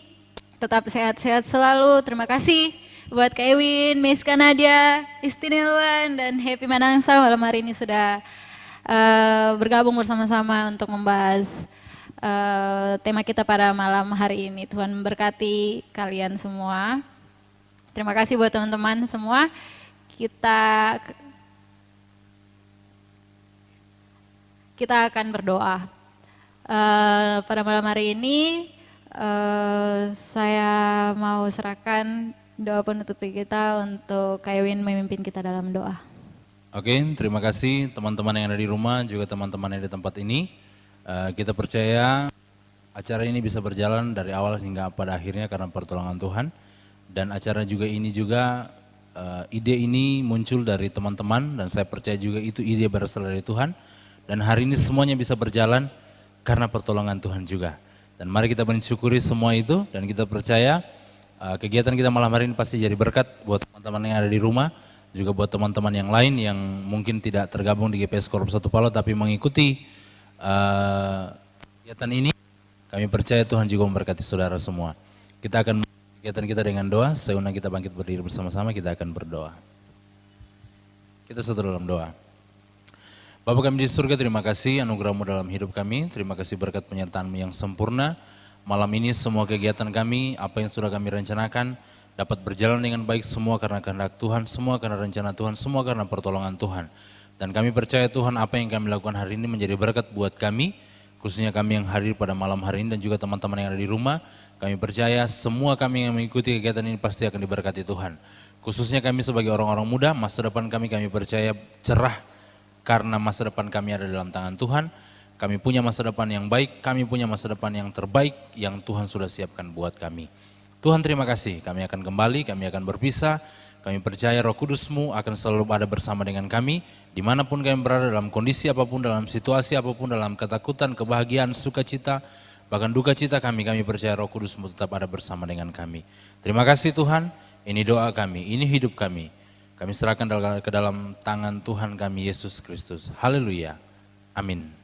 Tetap sehat-sehat selalu. Terima kasih buat Kak Ewin, Miska Nadia, Istinilwan, dan Happy Manangsa malam hari ini sudah bergabung bersama-sama untuk membahas tema kita pada malam hari ini. Tuhan memberkati kalian semua. Terima kasih buat teman-teman semua. Kita akan berdoa. Pada malam hari ini saya mau serahkan doa penutup kita untuk Kak Ewin memimpin kita dalam doa. Oke, terima kasih teman-teman yang ada di rumah, juga teman-teman yang di tempat ini. Kita percaya acara ini bisa berjalan dari awal hingga pada akhirnya karena pertolongan Tuhan. Dan acara ini juga ide ini muncul dari teman-teman, dan saya percaya juga itu ide berasal dari Tuhan. Dan hari ini semuanya bisa berjalan karena pertolongan Tuhan juga. Dan mari kita mensyukuri semua itu dan kita percaya kegiatan kita malam hari ini pasti jadi berkat buat teman-teman yang ada di rumah, juga buat teman-teman yang lain yang mungkin tidak tergabung di GPS Korup 1 Palo tapi mengikuti kegiatan ini. Kami percaya Tuhan juga memberkati saudara semua. Kita akan kegiatan kita dengan doa, saya undang kita bangkit berdiri bersama-sama, kita akan berdoa. Kita satu dalam doa. Bapa kami di surga, terima kasih anugerah-Mu dalam hidup kami, terima kasih berkat penyertaan-Mu yang sempurna. Malam ini semua kegiatan kami, apa yang sudah kami rencanakan, dapat berjalan dengan baik semua karena kehendak Tuhan, semua karena rencana Tuhan, semua karena pertolongan Tuhan. Dan kami percaya Tuhan apa yang kami lakukan hari ini menjadi berkat buat kami, khususnya kami yang hadir pada malam hari ini dan juga teman-teman yang ada di rumah. Kami percaya semua kami yang mengikuti kegiatan ini pasti akan diberkati Tuhan. Khususnya kami sebagai orang-orang muda, masa depan kami percaya cerah karena masa depan kami ada dalam tangan Tuhan. Kami punya masa depan yang baik, kami punya masa depan yang terbaik yang Tuhan sudah siapkan buat kami. Tuhan terima kasih, kami akan kembali, kami akan berpisah. Kami percaya Roh Kudus-Mu akan selalu ada bersama dengan kami, dimanapun kami berada, dalam kondisi apapun, dalam situasi apapun, dalam ketakutan, kebahagiaan, sukacita, bahkan duka cita kami percaya Roh Kudus-Mu tetap ada bersama dengan kami. Terima kasih Tuhan, ini doa kami, ini hidup kami. Kami serahkan ke dalam tangan Tuhan kami, Yesus Kristus. Haleluya. Amin.